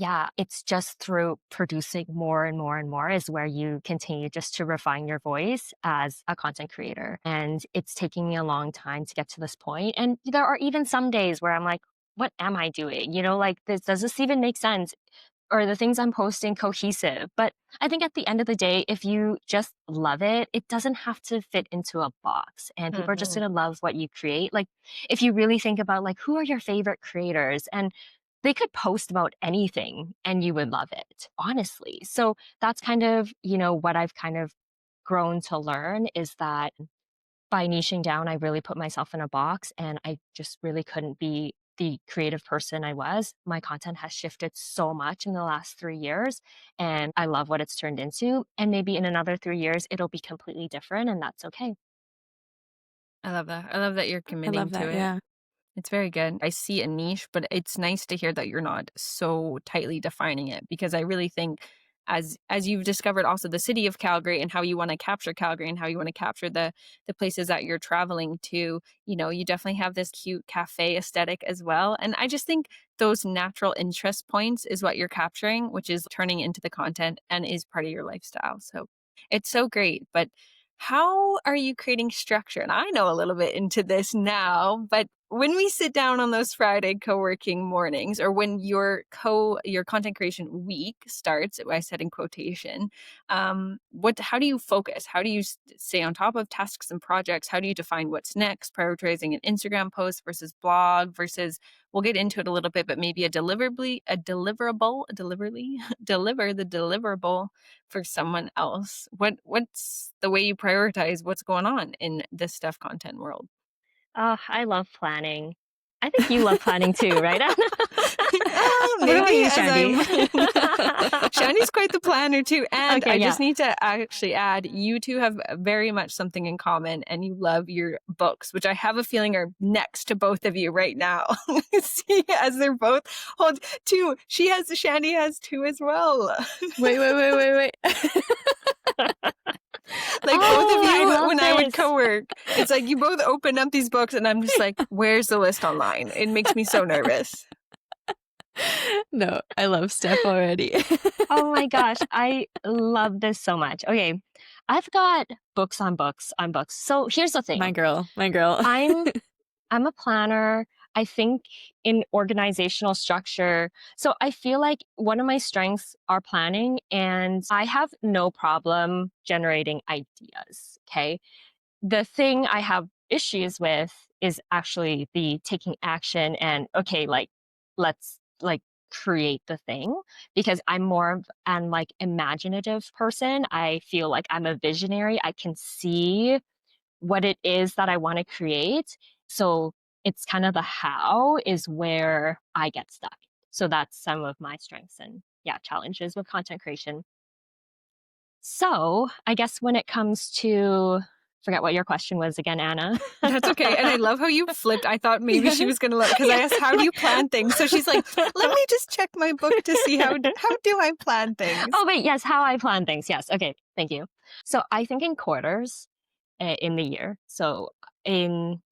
Yeah, it's just through producing more and more and more is where you continue just to refine your voice as a content creator. And it's taking me a long time to get to this point. And there are even some days where I'm like, what am I doing? Like this, does this even make sense? Or the things I'm posting cohesive? But I think at the end of the day, if you just love it, it doesn't have to fit into a box and people are just going to love what you create. Like if you really think about like, who are your favorite creators? And they could post about anything and you would love it, honestly. So that's kind of, what I've kind of grown to learn is that by niching down, I really put myself in a box and I just really couldn't be the creative person I was. My content has shifted so much in the last 3 years and I love what it's turned into. And maybe in another 3 years, it'll be completely different and that's okay. I love that. I love that you're I committing love to that. it. Yeah. It's very good. I see a niche, but it's nice to hear that you're not so tightly defining it, because I really think as you've discovered also the city of Calgary and how you want to capture Calgary and how you want to capture the places that you're traveling to, you definitely have this cute cafe aesthetic as well. And I just think those natural interest points is what you're capturing, which is turning into the content and is part of your lifestyle. So it's so great. But how are you creating structure? And I know a little bit into this now, but when we sit down on those Friday co-working mornings, or when your content creation week starts, I said in quotation, how do you focus? How do you stay on top of tasks and projects? How do you define what's next? Prioritizing an Instagram post versus blog versus, we'll get into it a little bit, but maybe deliver the deliverable for someone else. What's the way you prioritize what's going on in this stuff content world? Oh, I love planning. I think you love planning too, right, Anna? What about Maybe you, as Shandy? Shandy's quite the planner too. And Okay, I yeah. just need to actually add, you two have very much something in common, and you love your books, which I have a feeling are next to both of you right now. See, as they're both hold two. Shandy has two as well. Wait. Like both of I you, love when I would this. co-work, it's like you both open up these books and I'm just like, where's the list online? It makes me so nervous. No, I love Steph already. Oh my gosh, I love this so much. Okay, I've got books on books on books. So here's the thing. My girl. I'm a planner. I think in organizational structure. So I feel like one of my strengths are planning, and I have no problem generating ideas. Okay. The thing I have issues with is actually the taking action and, okay, like, let's like create the thing, because I'm more of an like imaginative person. I feel like I'm a visionary. I can see what it is that I want to create. So it's kind of the how is where I get stuck. So that's some of my strengths and, yeah, challenges with content creation. So I guess when it comes to, forget what your question was again, Anna. That's okay. And I love how you flipped. I thought maybe she was going to look, because I asked, how do you plan things? So she's like, let me just check my book to see how do I plan things? Oh, wait, yes, how I plan things. Yes. Okay. Thank you. So I think in quarters in the year. So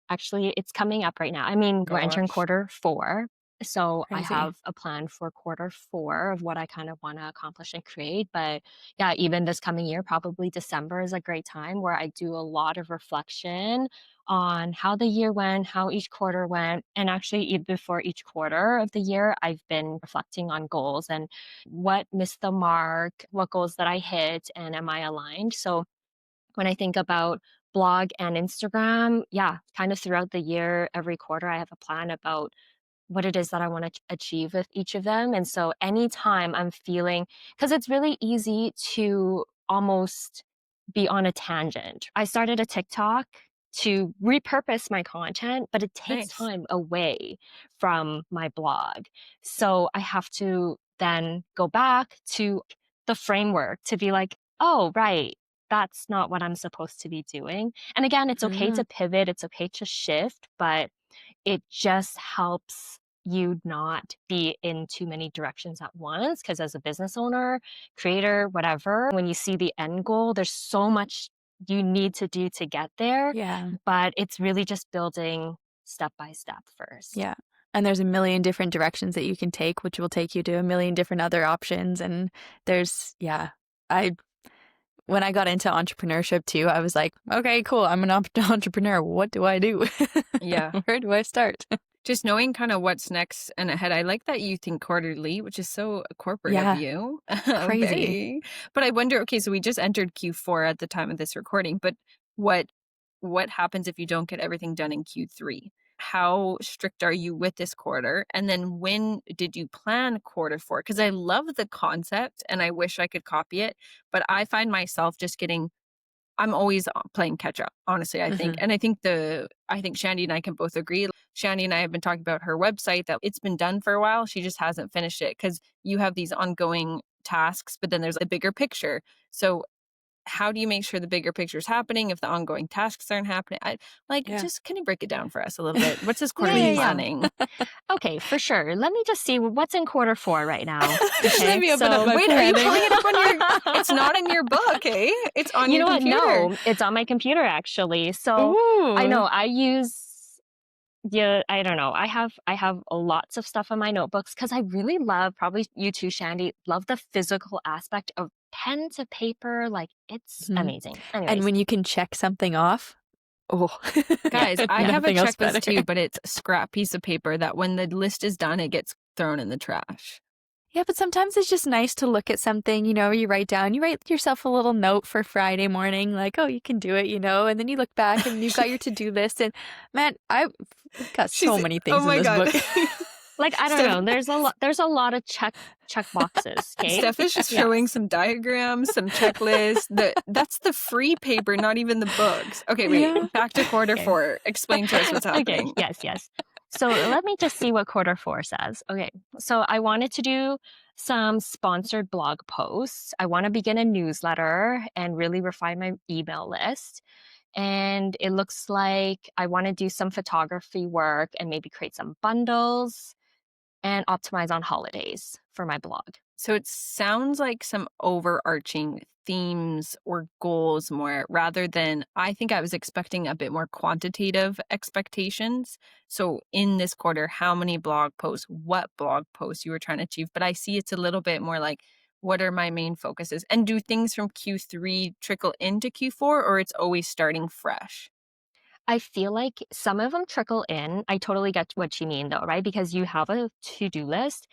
actually, it's coming up right now. I mean, we're entering quarter 4. So I Crazy. have a plan for quarter 4 of what I kind of want to accomplish and create. But yeah, even this coming year, probably December is a great time where I do a lot of reflection on how the year went, how each quarter went. And actually, even before each quarter of the year, I've been reflecting on goals and what missed the mark, what goals that I hit, and am I aligned? So when I think about blog and Instagram, yeah, kind of throughout the year, every quarter, I have a plan about what it is that I want to achieve with each of them. And so anytime I'm feeling, because it's really easy to almost be on a tangent. I started a TikTok to repurpose my content, but it takes Nice. time away from my blog. So I have to then go back to the framework to be like, oh, right, that's not what I'm supposed to be doing. And again, it's okay to pivot, it's okay to shift, but it just helps you not be in too many directions at once. Because as a business owner, creator, whatever, when you see the end goal, there's so much you need to do to get there. Yeah. But it's really just building step by step first. Yeah. And there's a million different directions that you can take, which will take you to a million different other options. And when I got into entrepreneurship too, I was like, okay, cool. I'm an entrepreneur. What do I do? Yeah. Where do I start? Just knowing kind of what's next and ahead. I like that you think quarterly, which is so corporate of you. Crazy. But I wonder, okay, so we just entered Q4 at the time of this recording, but what happens if you don't get everything done in Q3? How strict are you with this quarter? And then when did you plan quarter 4? Because I love the concept and I wish I could copy it, but I find myself just I'm always playing catch up, honestly, I think. And I think Shandy and I can both agree. Shandy and I have been talking about her website, that it's been done for a while. She just hasn't finished it because you have these ongoing tasks, but then there's a bigger picture. So how do you make sure the bigger picture is happening if the ongoing tasks aren't happening? Yeah. Just can you break it down for us a little bit? What's this Yeah, quarterly yeah, yeah. planning? Okay, for sure. Let me just see what's in quarter 4 right now. Let Okay, me open up so my Wait, are you planning. pulling it up on your? It's not in your book, eh? It's on you your know what? computer. No, it's on my computer actually. So I know Ooh. I use yeah, I don't know. I have lots of stuff on my notebooks because I really love, probably you too, Shandy, love the physical aspect of pen to paper. Like it's Mhm. amazing. And Anyways, when you can check something off, oh, yeah, Guys, I yeah. have a nothing else checklist better. too, but it's a scrap piece of paper that when the list is done, it gets thrown in the trash. Yeah, but sometimes it's just nice to look at something, you write yourself a little note for Friday morning, like, oh, you can do it, and then you look back and you've got your to-do list. And man, I've got so She's, many oh things in my this God. book. Like I don't Steph, know. There's a lot of check boxes. Okay. Steph is just Yeah. showing some diagrams, some checklists. That's the free paper, not even the books. Okay, wait. Yeah. Back to quarter Okay. 4. Explain to us what's Okay. happening. Yes. Yes. So let me just see what quarter 4 says. Okay. So I wanted to do some sponsored blog posts. I want to begin a newsletter and really refine my email list. And it looks like I want to do some photography work and maybe create some bundles and optimize on holidays for my blog. So it sounds like some overarching themes or goals more rather than I think I was expecting a bit more quantitative expectations. So in this quarter, how many blog posts, what blog posts you were trying to achieve. But I see it's a little bit more like, what are my main focuses? And do things from Q3 trickle into Q4 or it's always starting fresh? I feel like some of them trickle in. I totally get what you mean though, right? Because you have a to-do list.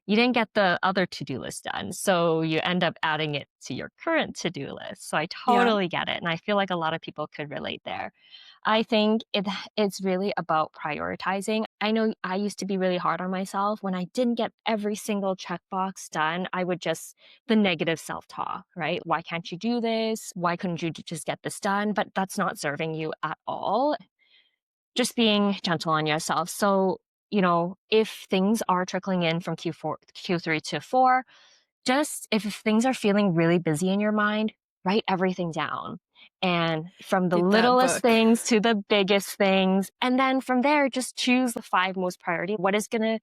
You didn't get the other to-do list done. So you end up adding it to your current to-do list. So I Yeah. totally get it. And I feel like a lot of people could relate there. I think it's really about prioritizing. I know I used to be really hard on myself. When I didn't get every single checkbox done, I would just the negative self-talk, right? Why can't you do this? Why couldn't you just get this done? But that's not serving you at all. Just being gentle on yourself. So, if things are trickling in from Q3 to 4, just if things are feeling really busy in your mind, write everything down. And from the Read that littlest book. things to the biggest things. And then from there, just choose the 5 most priority. What is going to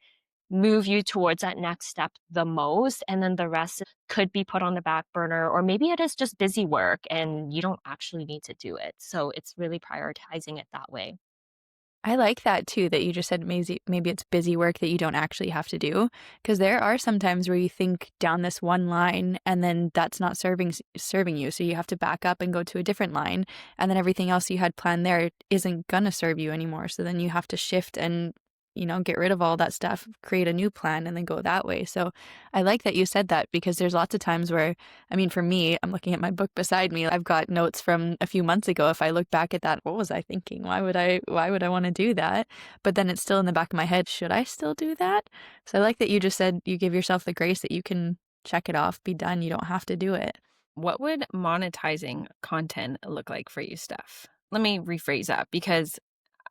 move you towards that next step the most? And then the rest could be put on the back burner, or maybe it is just busy work and you don't actually need to do it. So it's really prioritizing it that way. I like that too, that you just said maybe it's busy work that you don't actually have to do. Because there are some times where you think down this one line and then that's not serving you. So you have to back up and go to a different line. And then everything else you had planned there isn't going to serve you anymore. So then you have to shift and get rid of all that stuff, create a new plan, and then go that way. So I like that you said that because there's lots of times where, I mean, for me, I'm looking at my book beside me. I've got notes from a few months ago. If I look back at that, what was I thinking? Why would I want to do that? But then it's still in the back of my head. Should I still do that? So I like that you just said you give yourself the grace that you can check it off, be done. You don't have to do it. What would monetizing content look like for you, Steph? Let me rephrase that because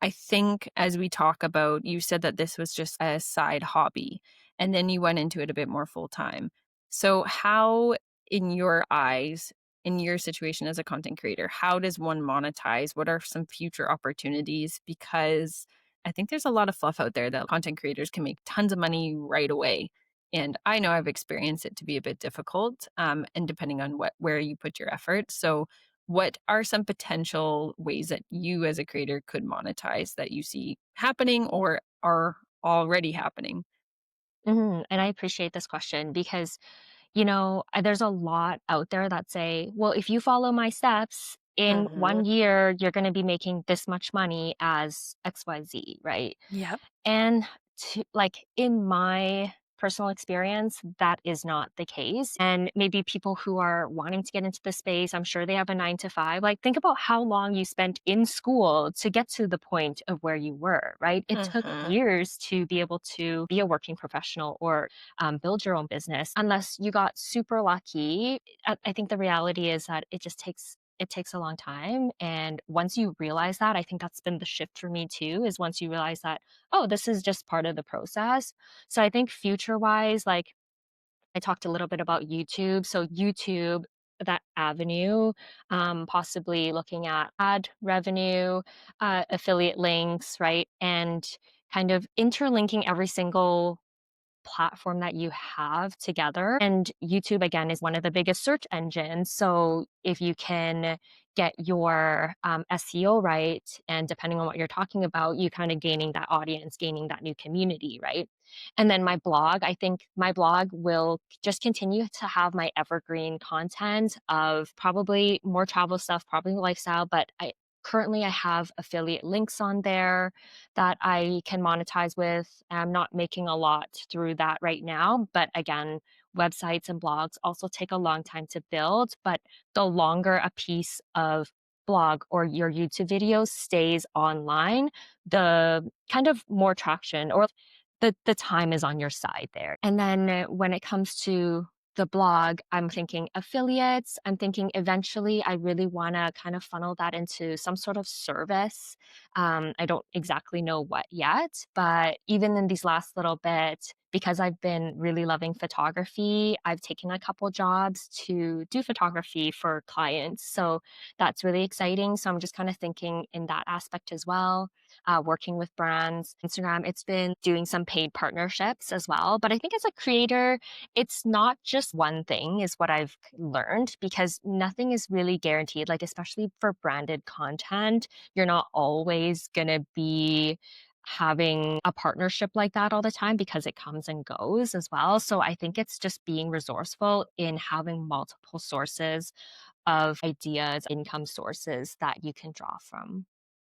I think as we talk about, you said that this was just a side hobby and then you went into it a bit more full time. So, how, in your eyes, in your situation as a content creator, how does one monetize? What are some future opportunities? Because I think there's a lot of fluff out there that content creators can make tons of money right away. And I know I've experienced it to be a bit difficult, and depending on where you put your effort. So, what are some potential ways that you as a creator could monetize that you see happening or are already happening? And I appreciate this question because, there's a lot out there that say, well, if you follow my steps in Mhm. 1 year, you're going to be making this much money as XYZ, right? Yep. And in my personal experience, that is not the case. And maybe people who are wanting to get into the space, I'm sure they have a 9 to 5. Like, think about how long you spent in school to get to the point of where you were, right? It took Mhm. years to be able to be a working professional or build your own business. Unless you got super lucky, I think the reality is that it takes a long time. And once you realize that, I think that's been the shift for me too, is once you realize that, oh, this is just part of the process. So I think future wise, like I talked a little bit about YouTube. So YouTube that avenue, possibly looking at ad revenue, affiliate links, right? And kind of interlinking every single platform that you have together. And YouTube, again, is one of the biggest search engines. So if you can get your SEO right, and depending on what you're talking about, you kind of gaining that audience, gaining that new community, right? And then my blog, I think my blog will just continue to have my evergreen content of probably more travel stuff, probably lifestyle, but currently I have affiliate links on there that I can monetize with. I'm not making a lot through that right now, but again, websites and blogs also take a long time to build, but the longer a piece of blog or your YouTube video stays online, the kind of more traction or the time is on your side there. And then when it comes to the blog, I'm thinking affiliates. I'm thinking eventually I really want to kind of funnel that into some sort of service. I don't exactly know what yet, but even in these last little bit, because I've been really loving photography, I've taken a couple jobs to do photography for clients. So that's really exciting. So I'm just kind of thinking in that aspect as well, working with brands. Instagram, it's been doing some paid partnerships as well. But I think as a creator, it's not just one thing, is what I've learned, because nothing is really guaranteed. Like, especially for branded content, you're not always going to be having a partnership like that all the time because it comes and goes as well. So I think it's just being resourceful in having multiple sources of ideas, income sources that you can draw from.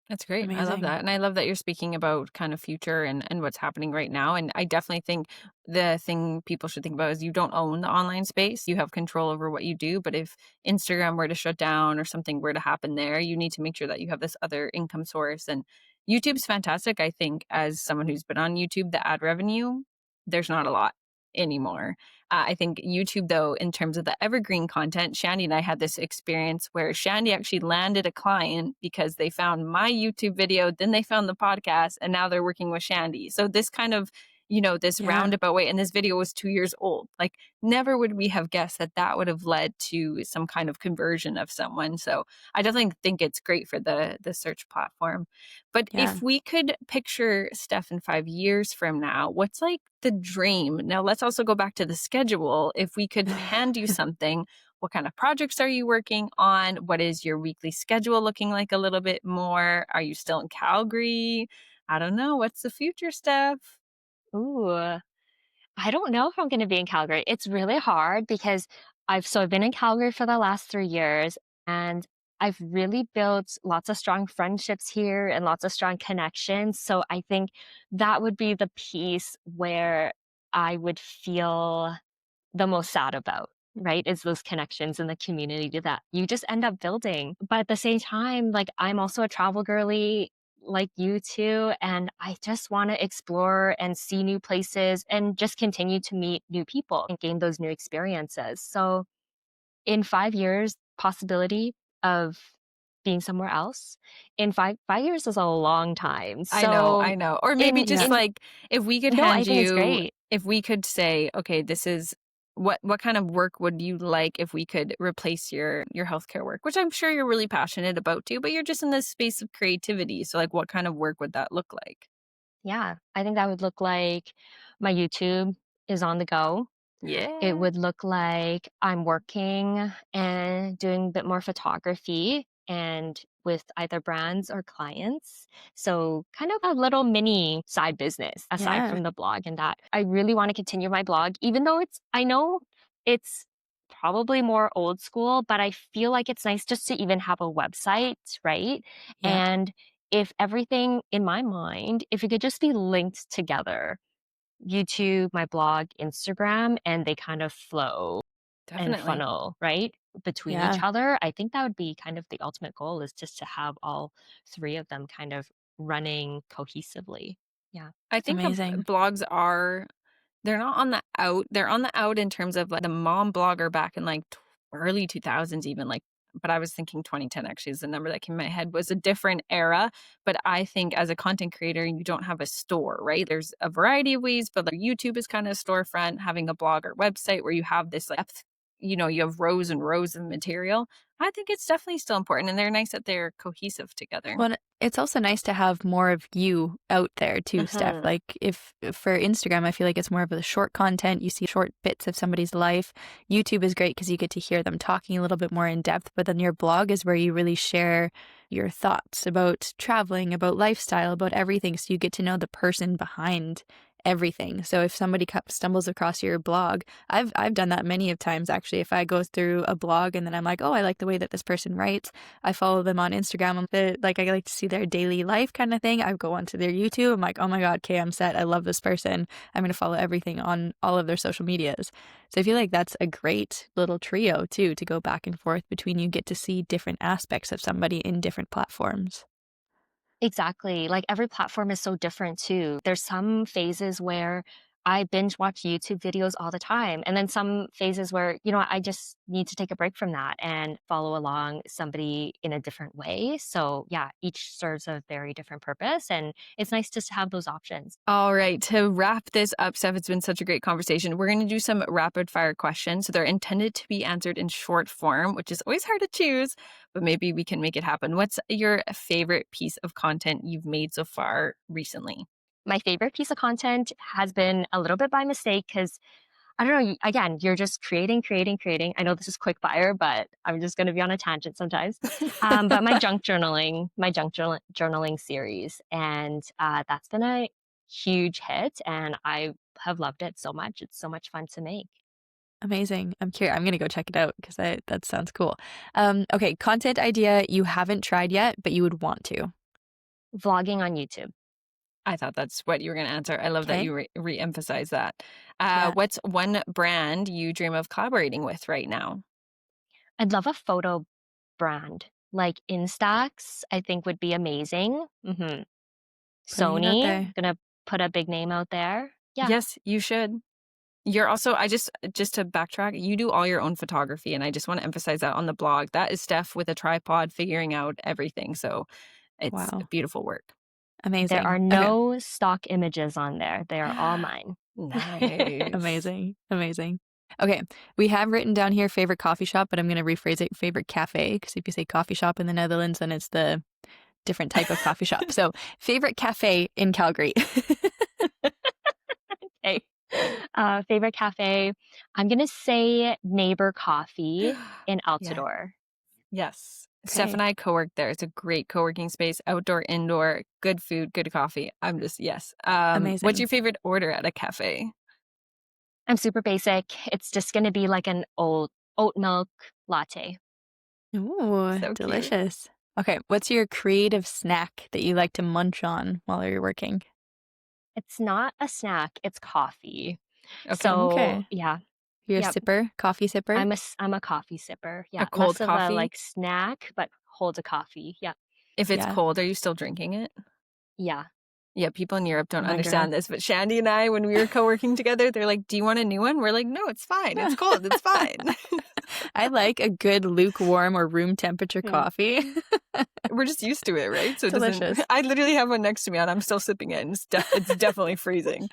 That's great. I love Amazing. that. And I love that you're speaking about kind of future and what's happening right now. And I definitely think the thing people should think about is you don't own the online space. You have control over what you do. But if Instagram were to shut down or something were to happen there, you need to make sure that you have this other income source. And YouTube's fantastic. I think as someone who's been on YouTube, the ad revenue, there's not a lot anymore. I think YouTube, though, in terms of the evergreen content, Shandy and I had this experience where Shandy actually landed a client because they found my YouTube video, then they found the podcast, and now they're working with Shandy. So this kind of, this Yeah. roundabout way, and this video was 2 years old. Like, never would we have guessed that that would have led to some kind of conversion of someone. So I definitely think it's great for the search platform. But Yeah. if we could picture Steph in 5 years from now, what's like the dream? Now, let's also go back to the schedule. If we could hand you something, what kind of projects are you working on? What is your weekly schedule looking like a little bit more? Are you still in Calgary? I don't know. What's the future, Steph? Ooh, I don't know if I'm going to be in Calgary. It's really hard because I've been in Calgary for the last 3 years, and I've really built lots of strong friendships here and lots of strong connections. So I think that would be the piece where I would feel the most sad about, right? Is those connections in the community that you just end up building. But at the same time, like, I'm also a travel girly like you too. And I just want to explore and see new places and just continue to meet new people and gain those new experiences. So in 5 years, possibility of being somewhere else. In five years is a long time. I know, So I know. Or maybe in just Yeah. in like if we could no, I hand think it's you, great. if we could say, okay, this is what kind of work would you like if we could replace your healthcare work, which I'm sure you're really passionate about too, but you're just in this space of creativity. So like what kind of work would that look like? Yeah, I think that would look like my YouTube is on the go. It Yeah. would look like I'm working and doing a bit more photography and with either brands or clients. So kind of a little mini side business aside Yeah. from the blog and that. I really want to continue my blog, even though I know it's probably more old school, but I feel like it's nice just to even have a website, right? Yeah. And if everything in my mind, if it could just be linked together, YouTube, my blog, Instagram, and they kind of flow and Definitely. funnel, right? Between each Yeah. other. I think that would be kind of the ultimate goal, is just to have all three of them kind of running cohesively. Yeah. I think Amazing. blogs are, they're not on the out. They're on the out in terms of like the mom blogger back in like early 2000s, even like, but I was thinking 2010 actually is the number that came in my head, was a different era. But I think as a content creator, you don't have a store, right? There's a variety of ways, but like YouTube is kind of a storefront, having a blog or website where you have this like depth you have rows and rows of material, I think it's definitely still important. And they're nice that they're cohesive together. Well, it's also nice to have more of you out there too, Steph. Mhm. Like if for Instagram, I feel like it's more of the short content. You see short bits of somebody's life. YouTube is great because you get to hear them talking a little bit more in depth. But then your blog is where you really share your thoughts about traveling, about lifestyle, about everything. So you get to know the person behind everything. So if somebody stumbles across your blog, I've done that many of times actually. If I go through a blog and then I'm like, oh, I like the way that this person writes, I follow them on Instagram. I like to see their daily life kind of thing. I go onto their YouTube. I'm like, oh my God, okay, I'm set. I love this person. I'm going to follow everything on all of their social medias. So I feel like that's a great little trio too, to go back and forth between. You get to see different aspects of somebody in different platforms. Exactly. Like every platform is so different too. There's some phases where I binge watch YouTube videos all the time. And then some phases where, I just need to take a break from that and follow along somebody in a different way. So, yeah, each serves a very different purpose. And it's nice just to have those options. All right. To wrap this up, Steph, it's been such a great conversation. We're going to do some rapid fire questions. So they're intended to be answered in short form, which is always hard to choose, but maybe we can make it happen. What's your favorite piece of content you've made so far recently? My favorite piece of content has been a little bit by mistake because I don't know, again, you're just creating, creating, creating. I know this is quick fire, but I'm just going to be on a tangent sometimes. But my junk journaling series, and that's been a huge hit, and I have loved it so much. It's so much fun to make. Amazing. I'm curious. I'm going to go check it out because that sounds cool. Okay, content idea you haven't tried yet, but you would want to. Vlogging on YouTube. I thought that's what you were going to answer. I love that Okay. you re-emphasize that. Yeah. What's one brand you dream of collaborating with right now? I'd love a photo brand like Instax. I think would be amazing. Putting it out Sony, there. gonna put a big name out there. Yeah. Yes, you should. You're also, just to backtrack, you do all your own photography, and I just want to emphasize that on the blog. That is Steph with a tripod figuring out everything. So it's Wow. beautiful work. Amazing. There are Okay. no stock images on there. They are all mine. Nice. Amazing. Amazing. Okay. We have written down here favorite coffee shop, but I'm going to rephrase it favorite cafe because if you say coffee shop in the Netherlands, then it's the different type of coffee shop. So favorite cafe in Calgary. Okay. Favorite cafe. I'm gonna say Neighbor Coffee in Yeah. Altador. Yes. Steph Okay. and I co-work there. It's a great co-working space, outdoor, indoor, good food, good coffee. Yes. What's Amazing. your favorite order at a cafe? I'm super basic. It's just gonna be like an oat milk latte. Ooh, So cute. delicious. Okay. What's your creative snack that you like to munch on while you're working? It's not a snack, it's coffee. Okay. So Okay. yeah, You're yep. a sipper, coffee sipper? I'm a coffee sipper. Yeah. A cold Less of a coffee? like snack, but hold a coffee. Yeah. If it's Yeah. cold, are you still drinking it? Yeah. Yeah, people in Europe don't Oh my understand God. this, but Shandy and I, when we were co-working together, they're like, "Do you want a new one?" We're like, "No, it's fine. It's cold. It's fine." I like a good lukewarm or room temperature Mm. coffee. We're just used to it, right? So it Delicious. doesn't. I literally have one next to me, and I'm still sipping it, and it's definitely freezing.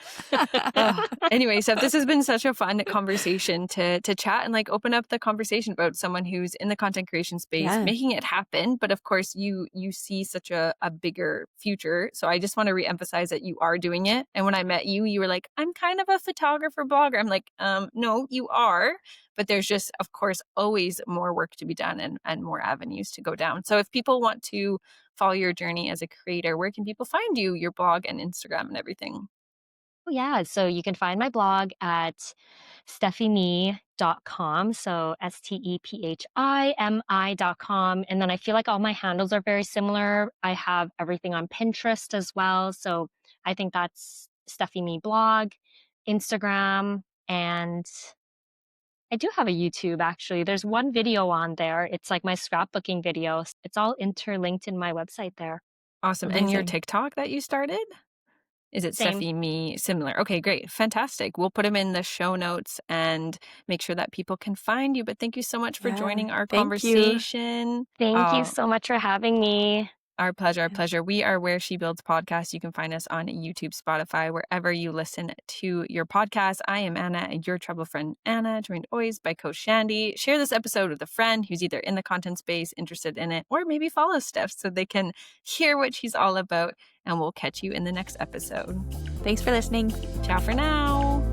Anyway, so this has been such a fun conversation to chat and like open up the conversation about someone who's in the content creation space, Yeah. making it happen. But of course, you see such a bigger future. So I just want to reemphasize that you are doing it. And when I met you, you were like, "I'm kind of a photographer blogger." I'm like, no, you are. But there's just, of course, always more work to be done and more avenues to go down. So if people want to follow your journey as a creator, where can people find you, your blog and Instagram and everything? Oh, yeah. So you can find my blog at stephimi.com. So STEPHIMI.com. And then I feel like all my handles are very similar. I have everything on Pinterest as well. So I think that's Steffi Mi blog, Instagram, and I do have a YouTube actually. There's one video on there. It's like my scrapbooking video. It's all interlinked in my website there. Awesome. And your Amazing. TikTok that you started? Is it Same. Steffi Mi similar? Okay, great. Fantastic. We'll put them in the show notes and make sure that people can find you. But thank you so much for Yeah. joining our Thank you. conversation. Thank you Oh, so much for having me. Our pleasure, our pleasure. We are Where She Builds Podcast. You can find us on YouTube, Spotify, wherever you listen to your podcast. I am Anna, and your travel friend Anna, joined always by Coach Shandy. Share this episode with a friend who's either in the content space, interested in it, or maybe follow Steph so they can hear what she's all about. And we'll catch you in the next episode. Thanks for listening. Ciao for now.